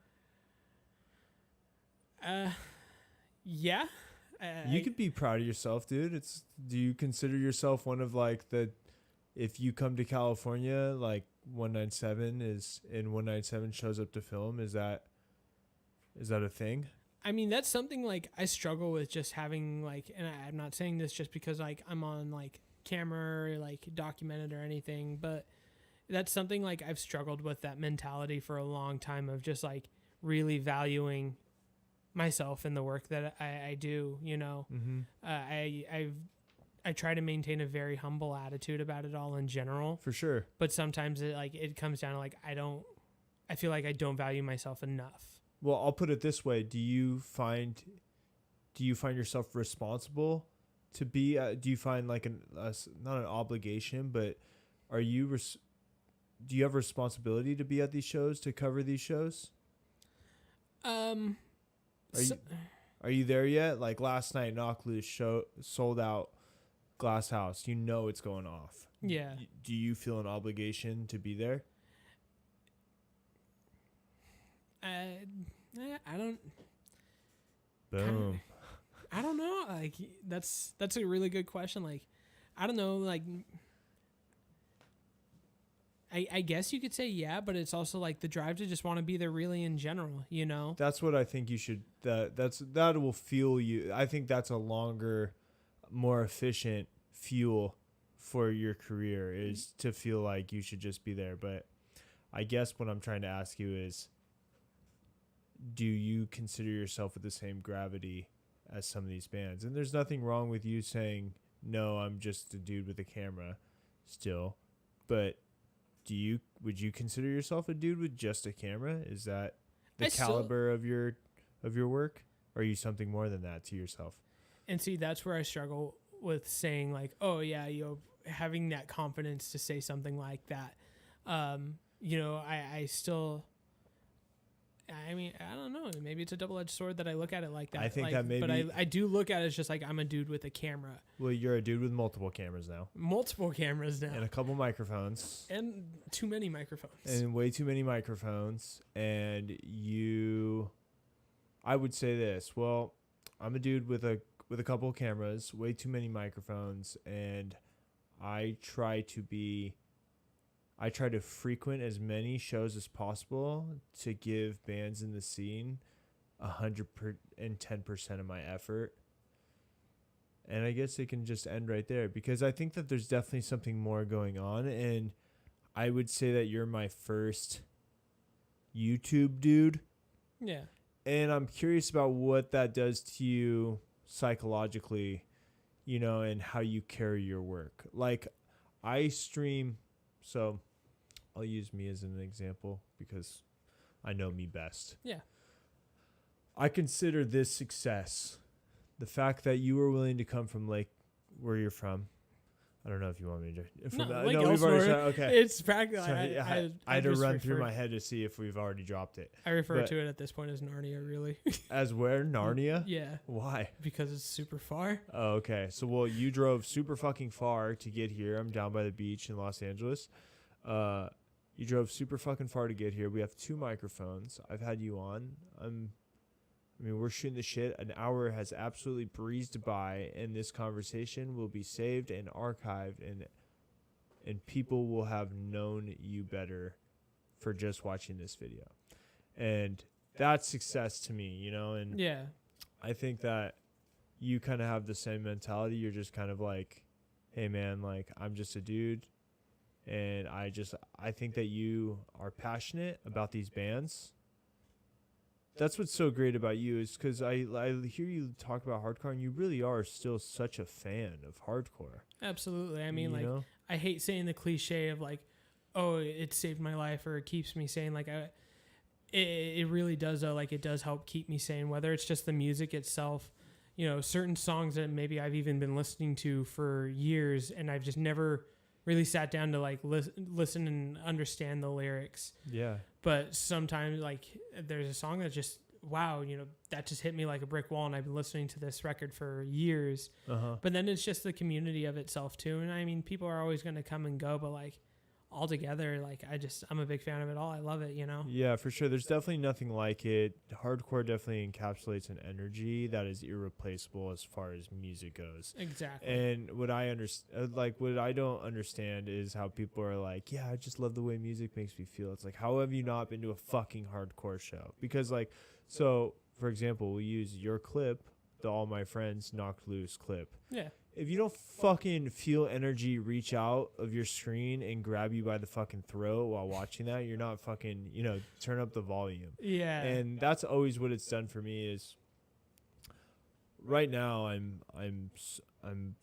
S2: Yeah.
S1: You could be proud of yourself, dude. Do you consider yourself one of like if you come to California, like 197 is in 197 shows up to film, is that a thing?
S2: I mean, that's something like I struggle with, just having like, and I'm not saying this just because like I'm on like camera or like documented or anything, but that's something like I've struggled with, that mentality for a long time of just like really valuing myself and the work that I do, you know.
S1: Mm-hmm.
S2: I try to maintain a very humble attitude about it all in general.
S1: For sure.
S2: But sometimes it comes down to like, I feel like I don't value myself enough.
S1: Well, I'll put it this way. Do you find yourself responsible to be, do you find like not an obligation, but do you have responsibility to be at these shows, to cover these shows? Are you there yet? Like last night, Knock Loose show sold out Glass House. You know it's going off.
S2: Yeah.
S1: Do you feel an obligation to be there?
S2: I don't.
S1: Boom.
S2: I don't know. Like that's a really good question. Like, I don't know. Like, I guess you could say yeah, but it's also like the drive to just want to be there really in general, you know?
S1: That's what I think you should, that will fuel you. I think that's a longer, more efficient fuel for your career, is to feel like you should just be there. But I guess what I'm trying to ask you is, do you consider yourself with the same gravity as some of these bands? And there's nothing wrong with you saying, no, I'm just a dude with a camera still. But would you consider yourself a dude with just a camera? Is that the caliber of your work? Or are you something more than that to yourself? And
S2: see, that's where I struggle with saying like, oh yeah, you know, having that confidence to say something like that. You know, I still, I mean, I don't know. Maybe it's a double-edged sword that I look at it like that.
S1: I think
S2: like,
S1: that maybe,
S2: but I do look at it as just like, I'm a dude with a camera.
S1: Well, you're a dude with multiple cameras now.
S2: Multiple cameras now.
S1: And a couple microphones.
S2: And too many microphones.
S1: And way too many microphones. And I would say this. Well, I'm a dude with a couple of cameras, way too many microphones, and I try to frequent as many shows as possible to give bands in the scene 110% of my effort. And I guess it can just end right there, because I think that there's definitely something more going on. And I would say that you're my first YouTube dude.
S2: Yeah.
S1: And I'm curious about what that does to you psychologically, and how you carry your work. Like, I stream, so I'll use me as an example because I know me best.
S2: Yeah.
S1: I consider this success. The fact that you were willing to come from where you're from. I don't know if you want me to.
S2: No,
S1: we've already said, okay.
S2: It's practically.
S1: Sorry, I had to run through my head to see if we've already dropped it.
S2: I refer to it at this point as Narnia, really.
S1: As where? Narnia?
S2: Yeah.
S1: Why?
S2: Because it's super far.
S1: Oh, okay. So, you drove super fucking far to get here. I'm down by the beach in Los Angeles. You drove super fucking far to get here. We have 2 microphones. I've had you on. We're shooting the shit. An hour has absolutely breezed by, and this conversation will be saved and archived, and people will have known you better for just watching this video. And that's success to me, and
S2: yeah.
S1: I think that you kind of have the same mentality. You're just kind of like, hey man, like, I'm just a dude, and I think that you are passionate about these bands. That's what's so great about you, is because I hear you talk about hardcore, and you really are still such a fan of hardcore.
S2: Absolutely. I mean, I hate saying the cliche of like, oh, it saved my life, or it keeps me sane. Like, it really does, though. Like, it does help keep me sane, whether it's just the music itself, certain songs that maybe I've even been listening to for years, and I've just never really sat down to like listen and understand the lyrics.
S1: Yeah.
S2: But sometimes like there's a song that just, wow, that just hit me like a brick wall, and I've been listening to this record for years.
S1: Uh-huh.
S2: But then it's just the community of itself too. And I mean, people are always going to come and go, but like all together, like I'm a big fan of it all. I love it,
S1: Yeah, for sure. There's definitely nothing like it. Hardcore definitely encapsulates an energy that is irreplaceable as far as music goes.
S2: Exactly.
S1: And what I don't understand is how people are like, yeah, I just love the way music makes me feel. It's like, how have you not been to a fucking hardcore show? Because so for example, we use your clip, the All My Friends Knocked Loose clip.
S2: Yeah.
S1: If you don't fucking feel energy reach out of your screen and grab you by the fucking throat while watching that, you're not fucking, turn up the volume.
S2: Yeah.
S1: And that's always what it's done for me. Is right now I'm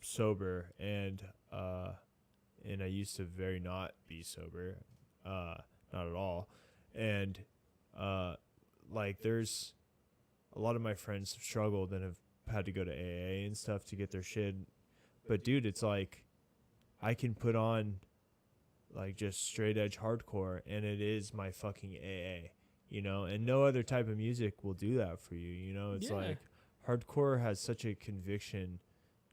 S1: sober, and I used to very not be sober, not at all. And there's a lot of my friends have struggled and have had to go to AA and stuff to get their shit. But dude, it's like I can put on like just straight edge hardcore, and it is my fucking AA, and no other type of music will do that for you. It's like hardcore has such a conviction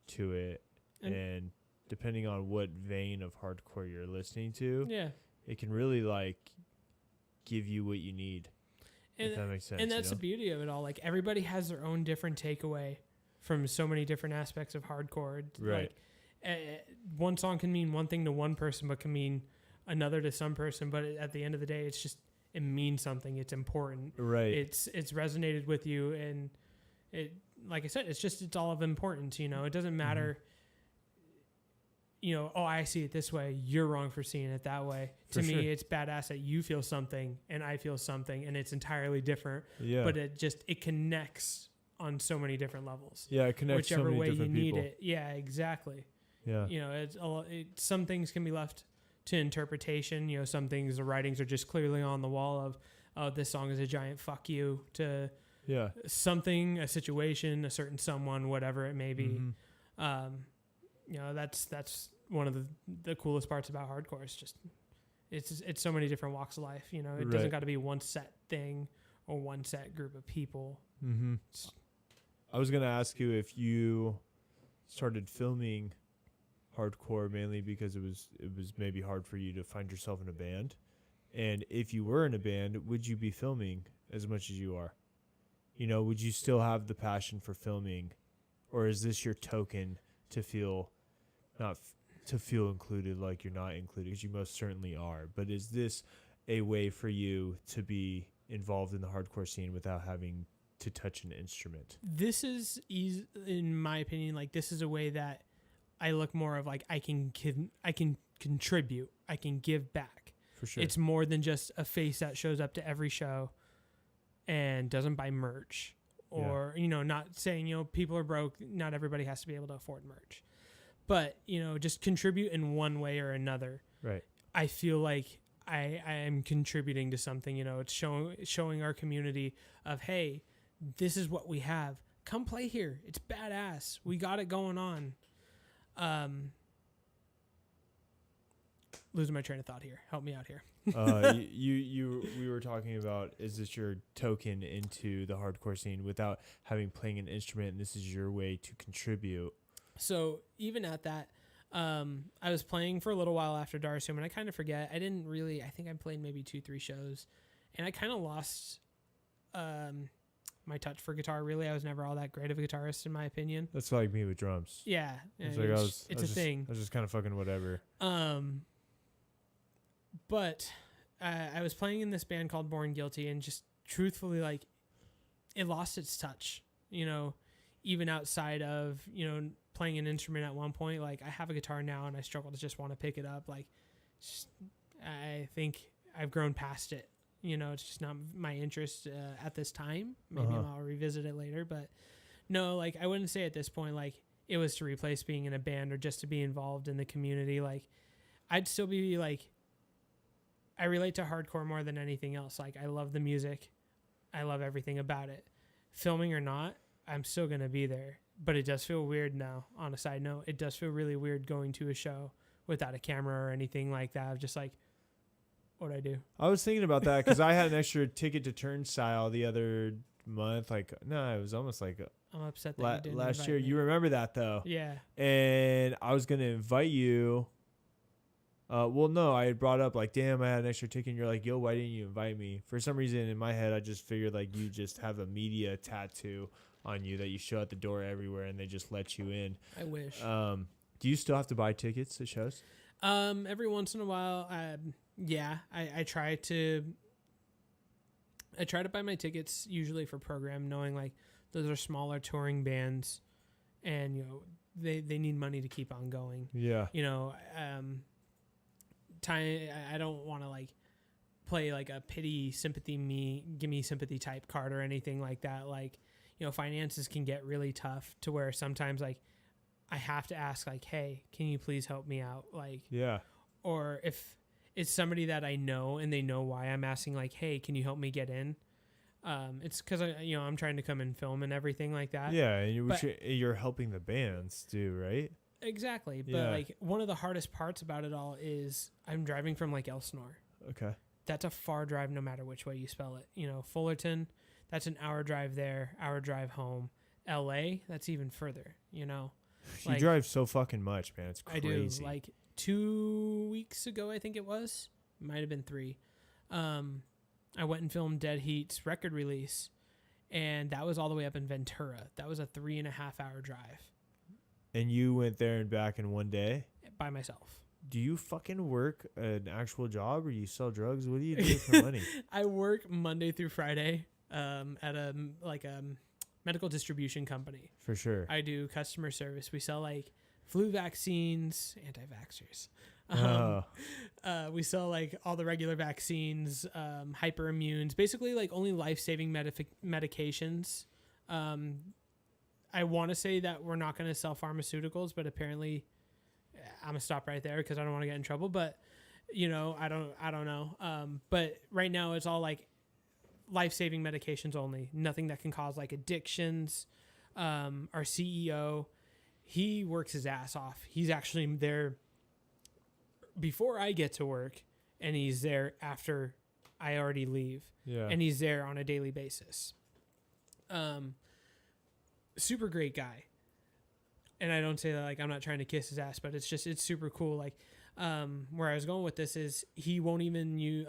S1: to it, and depending on what vein of hardcore you're listening to, it can really like give you what you need. If that makes sense.
S2: And that's the beauty of it all. Like, everybody has their own different takeaway from so many different aspects of hardcore.
S1: Right.
S2: Like, one song can mean one thing to one person, but can mean another to some person. But at the end of the day, it means something. It's important.
S1: Right.
S2: It's resonated with you, and it, like I said, it's all of importance. It doesn't matter. Oh, I see it this way. You're wrong for seeing it that way. To me, it's badass that you feel something and I feel something, and it's entirely different. Yeah. But it connects on so many different levels.
S1: Yeah, it connects
S2: whichever
S1: so many
S2: way you
S1: different
S2: need
S1: people.
S2: it. Yeah, exactly.
S1: Yeah.
S2: Some things can be left to interpretation. Some things, the writings are just clearly on the wall of, oh, this song is a giant fuck you to something, a situation, a certain someone, whatever it may be. That's one of the coolest parts about hardcore. It's so many different walks of life. It doesn't got to be one set thing or one set group of people.
S1: Mm-hmm. I was gonna ask you if you started filming hardcore mainly because it was maybe hard for you to find yourself in a band, and if you were in a band, would you be filming as much as you are? Would you still have the passion for filming, or is this your token to feel not to feel included like you're not included, because you most certainly are. But is this a way for you to be involved in the hardcore scene without having to touch an instrument?
S2: This is easy, in my opinion. Like, this is a way that I look more of like I can contribute, I can give back.
S1: For sure.
S2: It's more than just a face that shows up to every show and doesn't buy merch, or not saying people are broke. Not everybody has to be able to afford merch, but just contribute in one way or another.
S1: Right.
S2: I feel like I am contributing to something. It's showing our community of, hey, this is what we have. Come play here. It's badass. We got it going on. Losing my train of thought here. Help me out here.
S1: We were talking about, is this your token into the hardcore scene without having playing an instrument, and this is your way to contribute?
S2: So even at that, I was playing for a little while after Darcy, and I kind of forget. I think I played maybe 2-3 shows, and I kind of lost my touch for guitar. Really, I was never all that great of a guitarist, in my opinion.
S1: That's like me with drums.
S2: Yeah,
S1: It's
S2: a thing.
S1: I was just kind of fucking whatever.
S2: But I was playing in this band called Born Guilty, and just truthfully, like, it lost its touch. Even outside of playing an instrument at one point, like, I have a guitar now, and I struggle to just want to pick it up. Like, I think I've grown past it. It's just not my interest at this time. Maybe I'll revisit it later, but no, like, I wouldn't say at this point, like, it was to replace being in a band or just to be involved in the community. Like, I'd still be like, I relate to hardcore more than anything else. Like, I love the music. I love everything about it. Filming or not, I'm still going to be there, but it does feel weird now. On a side note, it does feel really weird going to a show without a camera or anything like that. I'm just like, what'd I do?
S1: I was thinking about that because I had an extra ticket to Turnstile the other month. Like, no, it was almost like
S2: I'm upset that you didn't
S1: last year.
S2: invite me.
S1: You remember that though?
S2: Yeah.
S1: And I was gonna invite you. Well, no, I had brought up like, damn, I had an extra ticket. And you're like, yo, why didn't you invite me? For some reason in my head, I just figured like you just have a media tattoo on you that you show at the door everywhere, and they just let you in.
S2: I wish.
S1: Do you still have to buy tickets to shows?
S2: Every once in a while, I try to buy my tickets usually for program, knowing like those are smaller touring bands, and they need money to keep on going.
S1: Yeah.
S2: I don't want to like play like a pity sympathy give me sympathy type card or anything like that. Like, finances can get really tough to where sometimes like I have to ask like, hey, can you please help me out? Like,
S1: yeah.
S2: Or if it's somebody that I know and they know why I'm asking, like, hey, can you help me get in? It's because I'm trying to come and film and everything like that.
S1: Yeah, and you're helping the bands too, right?
S2: Exactly. But
S1: Yeah.
S2: like one of the hardest parts about it all is I'm driving from like Elsinore.
S1: Okay.
S2: That's a far drive no matter which way you spell it. Fullerton, that's an hour drive there, hour drive home. LA, that's even further,
S1: You
S2: Like,
S1: drive so fucking much, man. It's crazy.
S2: I do. Like 2 weeks ago, I think it was. Might have been 3. I went and filmed Dead Heat's record release, and that was all the way up in Ventura. That was a 3.5-hour drive.
S1: And you went there and back in one day?
S2: By myself.
S1: Do you fucking work an actual job, or you sell drugs? What do you do for money?
S2: I work Monday through Friday at a medical distribution company.
S1: For sure.
S2: I do customer service. We sell like flu vaccines, anti-vaxxers. We sell like all the regular vaccines, hyperimmunes, basically like only life-saving medications. I want to say that we're not going to sell pharmaceuticals, but apparently I'm gonna stop right there because I don't want to get in trouble. But I don't know. But right now it's all like life-saving medications only. Nothing that can cause like addictions. Our CEO, he works his ass off. He's actually there before I get to work, and he's there after I already leave.
S1: Yeah.
S2: And he's there on a daily basis. Super great guy. And I don't say that like I'm not trying to kiss his ass, but it's super cool. Like, where I was going with this is he won't even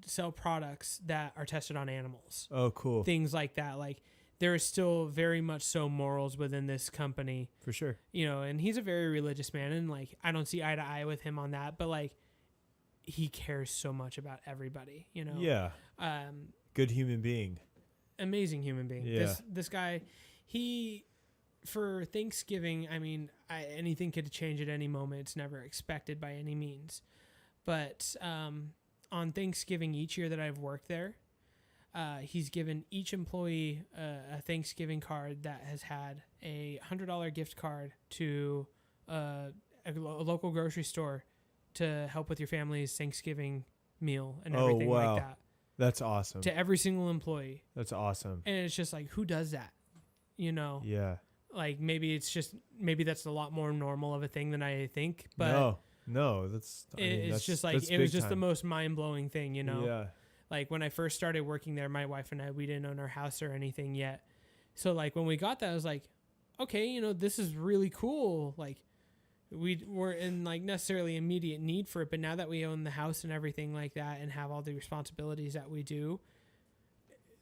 S2: sell products that are tested on animals.
S1: Oh, cool.
S2: Things like that. Like there is still very much so morals within this company,
S1: For sure.
S2: and he's a very religious man, and like I don't see eye to eye with him on that, but like he cares so much about everybody,
S1: Yeah. Good human being.
S2: Amazing human being.
S1: Yeah.
S2: This guy, he for Thanksgiving, I mean, anything could change at any moment. It's never expected by any means. But on Thanksgiving each year that I've worked there, he's given each employee a Thanksgiving card that has had a $100 gift card to a local grocery store to help with your family's Thanksgiving meal and everything like that.
S1: That's awesome.
S2: To every single employee.
S1: That's awesome.
S2: And it's just like, who does that?
S1: Yeah.
S2: Like maybe that's a lot more normal of a thing than I think. But
S1: no, that's
S2: just like it was just the most mind blowing thing,
S1: Yeah.
S2: Like when I first started working there, my wife and I, we didn't own our house or anything yet. So like when we got that, I was like, okay, this is really cool. Like we weren't in like necessarily immediate need for it, but now that we own the house and everything like that and have all the responsibilities that we do,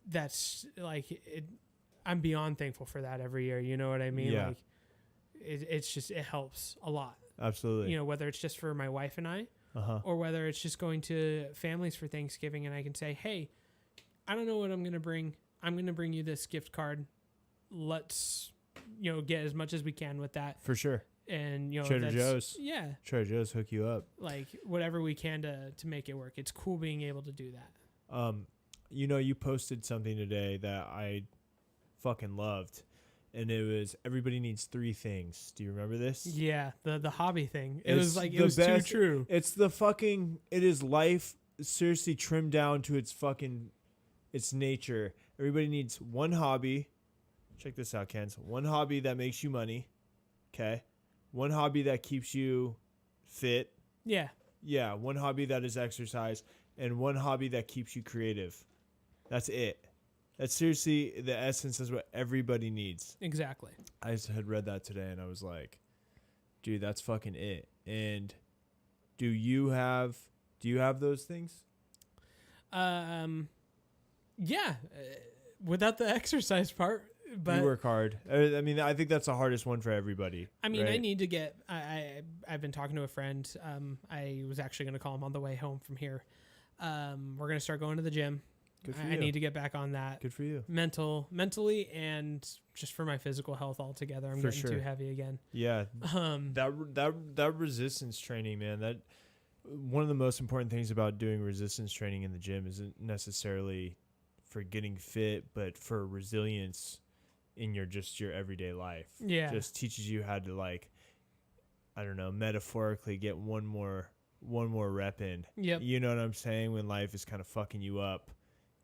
S2: that's like it. I'm beyond thankful for that every year. You know what I mean?
S1: Yeah.
S2: Like it's just, it helps a lot.
S1: Absolutely.
S2: Whether it's just for my wife and I,
S1: Uh-huh.
S2: or whether it's just going to families for Thanksgiving and I can say, hey, I don't know what I'm going to bring. I'm going to bring you this gift card. Let's, get as much as we can with that.
S1: For sure.
S2: And,
S1: Trader Joe's.
S2: Yeah.
S1: Trader Joe's hook you up.
S2: Like whatever we can to make it work. It's cool being able to do that.
S1: You posted something today that I fucking loved. And it was everybody needs 3 things. Do you remember this?
S2: Yeah, the hobby thing. It
S1: It's
S2: was like,
S1: the
S2: it was
S1: best.
S2: too true.
S1: It is life seriously trimmed down to its nature. Everybody needs one hobby. Check this out, Ken. One hobby that makes you money. Okay. One hobby that keeps you fit.
S2: Yeah.
S1: Yeah. One hobby that is exercise. And one hobby that keeps you creative. That's it. That's seriously the essence is what everybody needs.
S2: Exactly.
S1: I just had read that today and I was like, dude, that's fucking it. And do you have those things?
S2: Yeah, without the exercise part, but
S1: You work hard. I mean, I think that's the hardest one for everybody.
S2: I mean, I
S1: right?
S2: need to get. I've been talking to a friend. I was actually going to call him on the way home from here. We're going to start going to the gym.
S1: Good for
S2: I
S1: you.
S2: need to get back on that.
S1: Good for you.
S2: Mentally, and just for my physical health altogether. I'm
S1: For
S2: getting
S1: sure.
S2: too heavy again.
S1: Yeah.
S2: Um,
S1: That resistance training, man, that one of the most important things about doing resistance training in the gym isn't necessarily for getting fit, but for resilience in your everyday life.
S2: Yeah.
S1: Just teaches you how to, like, I don't know, metaphorically get one more rep in.
S2: Yep.
S1: You know what I'm saying? When life is kind of fucking you up,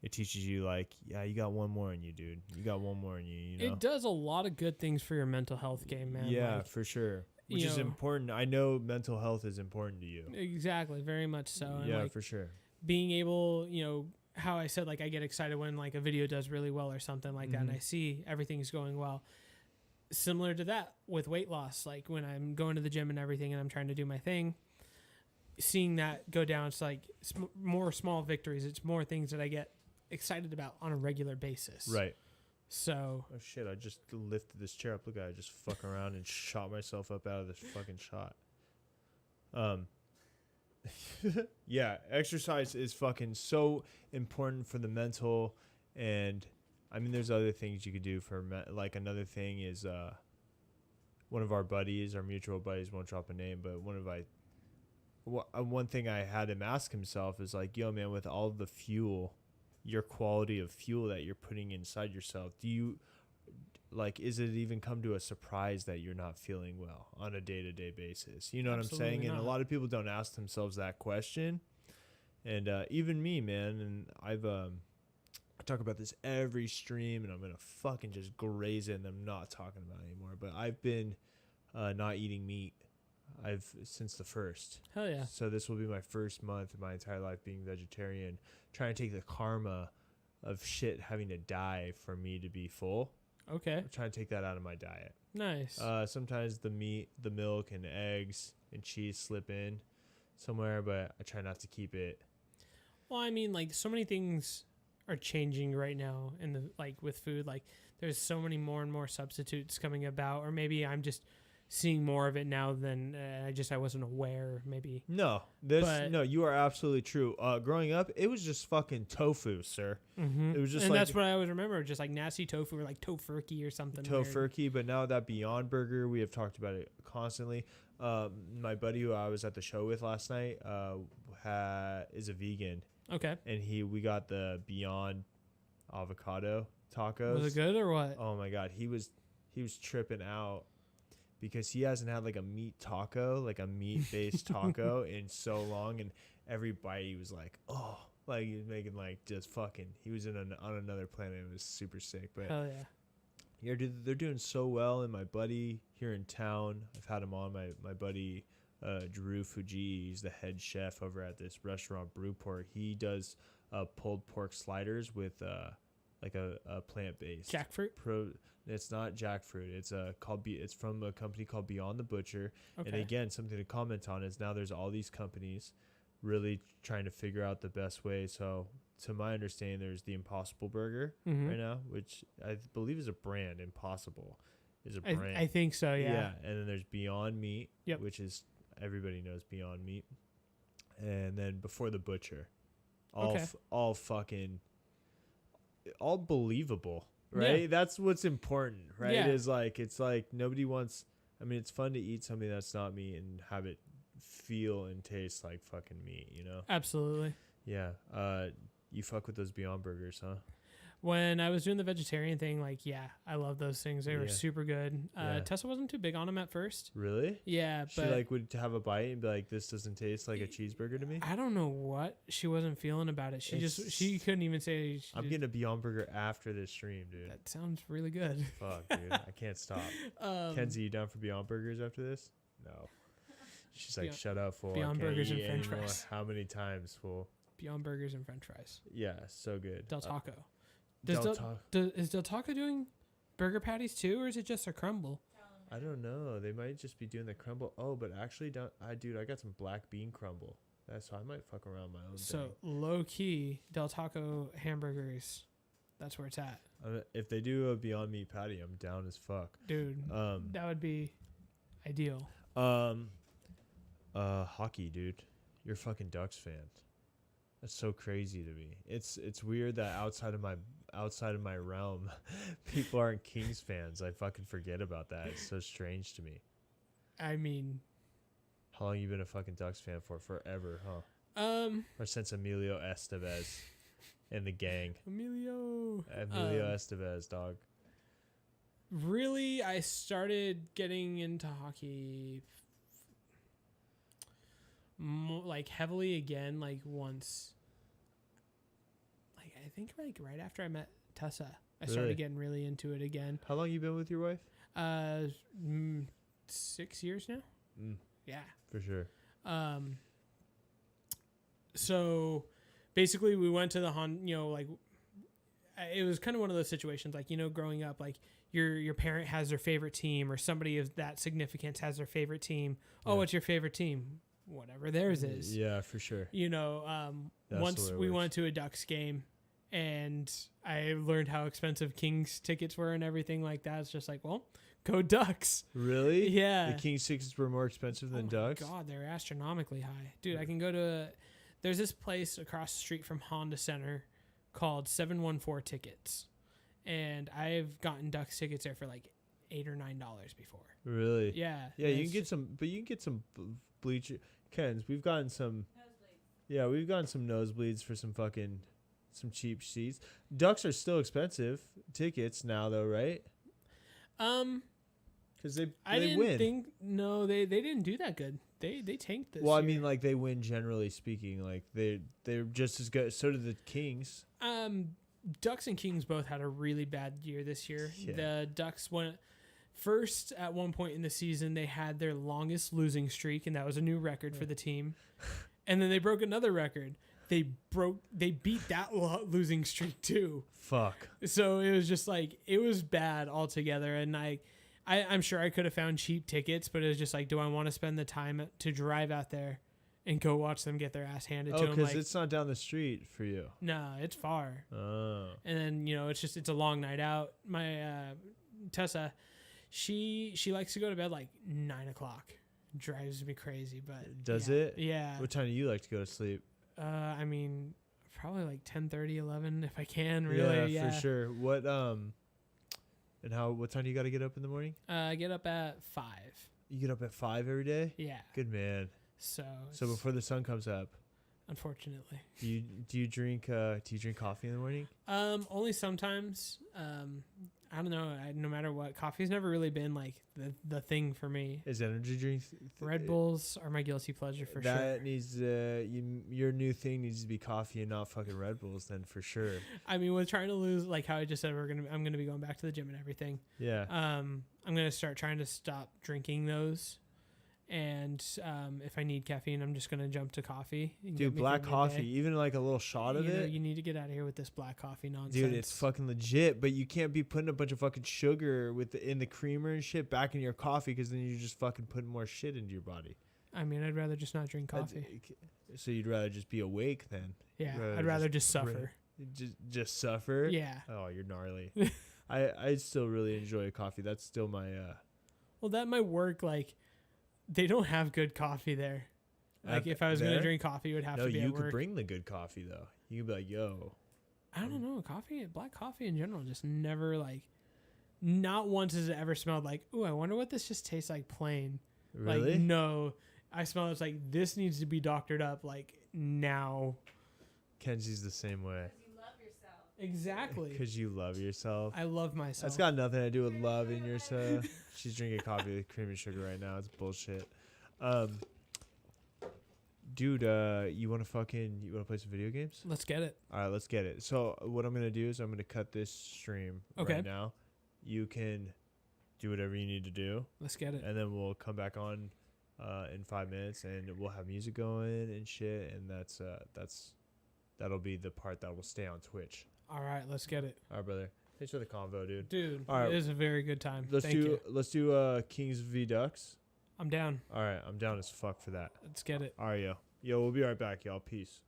S1: it teaches you, like, yeah, you got one more in you, dude. You got one more in you, you know?
S2: It does a lot of good things for your mental health game, man.
S1: Yeah,
S2: Like,
S1: for sure. Which
S2: you
S1: is
S2: know-
S1: important. I know mental health is important to you.
S2: exactly. Very much so. And
S1: Yeah,
S2: like,
S1: for sure.
S2: being able, how I said, like, I get excited when like a video does really well or something like that, and I see everything's going well. Similar to that with weight loss, like when I'm going to the gym and everything and I'm trying to do my thing, seeing that go down, it's like more small victories. It's more things that I get excited about on a regular basis.
S1: Right.
S2: So
S1: Oh, shit. I just lifted this chair up. Look at it. I just fucking around and shot myself up out of this fucking shot. Yeah, exercise is fucking so important for the mental, and I mean, there's other things you could do for like another thing is one of our buddies, our mutual buddies, won't drop a name, but one thing I had him ask himself is like, yo, man, with all the fuel, your quality of fuel that you're putting inside yourself, do you like, is it even come to a surprise that you're not feeling well on a day-to-day basis? You know what I'm saying?
S2: Absolutely
S1: And a
S2: not.
S1: lot of people don't ask themselves that question. And even me, man, and I talk about this every stream, and I'm going to fucking just graze it, and I'm not talking about it anymore. But I've been not eating meat since the first.
S2: hell yeah.
S1: So this will be my first month of my entire life being vegetarian, trying to take the karma of shit having to die for me to be full.
S2: Okay.
S1: I'm trying to take that out of my diet.
S2: Nice.
S1: Sometimes the meat, the milk, and eggs and cheese slip in somewhere, but I try not to keep it.
S2: Well, I mean, like, so many things are changing right now in the like with food. Like there's so many more and more substitutes coming about, or maybe I'm just seeing more of it now than I wasn't aware. Maybe
S1: No, you are absolutely true. Growing up, it was just fucking tofu, sir. It was just
S2: and
S1: like
S2: that's what I always remember, just like nasty tofu or like tofurkey or something.
S1: tofurkey. But now that Beyond Burger, we have talked about it constantly. My buddy who I was at the show with last night is a vegan.
S2: Okay.
S1: And we got the Beyond avocado tacos.
S2: Was it good or what?
S1: Oh my god, he was tripping out because he hasn't had like a meat taco, like a meat-based taco in so long, and every bite he was like, oh, like he was making like just fucking. He was on another planet. It was super sick, but
S2: Hell yeah.
S1: yeah, dude, they're doing so well. And my buddy here in town, I've had him on. My buddy Drew Fuji, he's the head chef over at this restaurant Brewport. He does pulled pork sliders with like a plant-based
S2: jackfruit.
S1: It's not jackfruit. It's it's from a company called Beyond the Butcher.
S2: Okay.
S1: And again, something to comment on is now there's all these companies really trying to figure out the best way. So to my understanding, there's the Impossible Burger right now, which I believe is a brand. Impossible is a brand.
S2: I think so, yeah.
S1: Yeah, and then there's Beyond Meat, which is everybody knows Beyond Meat, and then Before the Butcher, all fucking, all believable, right?
S2: Yeah.
S1: That's what's important, right?
S2: Yeah.
S1: It's like nobody wants. I mean, it's fun to eat something that's not meat and have it feel and taste like fucking meat, you know?
S2: Absolutely.
S1: Yeah. You fuck with those Beyond Burgers, huh?
S2: When I was doing the vegetarian thing, like, yeah, I love those things. They were super good. Tessa wasn't too big on them at first.
S1: Really?
S2: Yeah,
S1: she
S2: but
S1: like would have a bite and be like, "This doesn't taste like a cheeseburger to me."
S2: I don't know what she wasn't feeling about it. She couldn't even say.
S1: I'm getting a Beyond Burger after this stream, dude.
S2: That sounds really good.
S1: Fuck, dude, I can't stop. Kenzie, you down for Beyond Burgers after this? No. She's like, "Shut up, fool."
S2: Beyond Burgers and French fries.
S1: How many times, fool?
S2: Beyond Burgers and French fries.
S1: Yeah, so good.
S2: Del Taco. Is Del Taco doing burger patties too, or is it just a crumble?
S1: I don't know. They might just be doing the crumble. Oh, but actually, I got some black bean crumble. So I might fuck around my own.
S2: So
S1: thing.
S2: Low key, Del Taco hamburgers. That's where it's at.
S1: If they do a Beyond Meat patty, I'm down as fuck,
S2: dude. That would be ideal.
S1: Hockey, dude. You're a fucking Ducks fan. That's so crazy to me. It's weird that outside of my realm, people aren't Kings fans. I fucking forget about that. It's so strange to me.
S2: I mean,
S1: how long you been a fucking Ducks fan for? Forever, huh? Or since Emilio Estevez and the gang. Emilio Estevez, dog.
S2: Really, I started getting into hockey like heavily again, like once, like I think like right after I met Tessa, I started getting really into it again.
S1: How long you been with your wife?
S2: 6 years now. Yeah,
S1: for sure.
S2: So basically we went to the like it was kind of one of those situations, like, you know, growing up, like your parent has their favorite team, or somebody of that significance has their favorite team. Oh, what's your favorite team? Whatever theirs is.
S1: Yeah, for sure.
S2: You know, once we went to a Ducks game and I learned how expensive Kings tickets were and everything like that. It's just like, well, go Ducks.
S1: Really?
S2: Yeah.
S1: The Kings tickets were more expensive than Ducks?
S2: God, they're astronomically high. Dude, I can go to there's this place across the street from Honda Center called 714 Tickets. And I've gotten Ducks tickets there for like $8 or $9 before.
S1: Really?
S2: Yeah.
S1: Yeah, you can get some bleacher. Kens, we've gotten some. Nosebleeds. Yeah, we've gotten some nosebleeds for some cheap seats. Ducks are still expensive tickets now, though, right? Because they win.
S2: They didn't do that good. They tanked this.
S1: Well,
S2: year.
S1: I mean, like, they win generally speaking. Like they're just as good. So did the Kings.
S2: Ducks and Kings both had a really bad year this year. Yeah. The Ducks went first at one point in the season. They had their longest losing streak, and that was a new record for the team. And then they broke another record. They beat that losing streak too.
S1: Fuck.
S2: So it was just like, it was bad altogether. And I'm sure I could have found cheap tickets, but it was just like, do I want to spend the time to drive out there and go watch them get their ass handed
S1: Oh,
S2: to them.
S1: because
S2: Like,
S1: it's not down the street for you.
S2: no, it's far.
S1: Oh.
S2: And then, it's a long night out. My Tessa, she likes to go to bed like 9 o'clock. Drives me crazy, but
S1: Does
S2: yeah.
S1: it?
S2: Yeah.
S1: What time do you like to go to sleep?
S2: I mean, probably like 10:30, 11 if I can. Really, yeah.
S1: For sure. What what time do you got to get up in the morning?
S2: I get up at 5.
S1: You get up at 5 every day?
S2: Yeah.
S1: Good man.
S2: So
S1: before the sun comes up,
S2: unfortunately,
S1: do you drink coffee in the morning?
S2: only sometimes. I don't know. No matter what, coffee's never really been like the thing for me.
S1: Is energy drinks?
S2: Red Bulls are my guilty pleasure for
S1: that
S2: sure.
S1: That needs your new thing needs to be coffee and not fucking Red Bulls then for sure.
S2: I mean, with trying to lose, like how I just said, I'm gonna be going back to the gym and everything.
S1: Yeah.
S2: I'm gonna start trying to stop drinking those, and if I need caffeine, I'm just gonna jump to coffee.
S1: Dude, black coffee, even like a little shot of it.
S2: You need to get out of here with this black coffee nonsense.
S1: Dude, it's fucking legit, but you can't be putting a bunch of fucking sugar in the creamer and shit back in your coffee, because then you're just fucking putting more shit into your body.
S2: I mean, I'd rather just not drink coffee.
S1: So you'd rather just be awake then?
S2: Yeah, I'd rather just suffer.
S1: Just suffer?
S2: Yeah.
S1: Oh, you're gnarly. I still really enjoy coffee. That's still my
S2: Well, that might work. Like, they don't have good coffee there. Like, if I was going to drink coffee, it would have to be at work.
S1: No, you could bring the good coffee, though. You could be like, yo.
S2: I don't know. Black coffee in general, just never, like, not once has it ever smelled like, ooh, I wonder what this just tastes like plain.
S1: Really?
S2: Like, no. I smell it's like, this needs to be doctored up, like, now.
S1: Kenzie's the same way.
S3: You love yourself.
S2: Exactly.
S1: Because you love yourself.
S2: I love myself.
S1: That's got nothing to do with loving yourself. She's drinking coffee with cream and sugar right now. It's bullshit. Dude, you want to play some video games?
S2: Let's get it.
S1: All right, let's get it. So what I'm going to do is I'm going to cut this stream right now. You can do whatever you need to do.
S2: Let's get it.
S1: And then we'll come back on in 5 minutes, and we'll have music going and shit, and that'll be the part that will stay on Twitch.
S2: All right, let's get it.
S1: All right, brother. Thanks for the convo, dude.
S2: Dude,
S1: all right.
S2: It is a very good time.
S1: Let's do Kings v Ducks.
S2: I'm down.
S1: All right, I'm down as fuck for that.
S2: Let's get it.
S1: All right, yo. We'll be right back, y'all. Peace.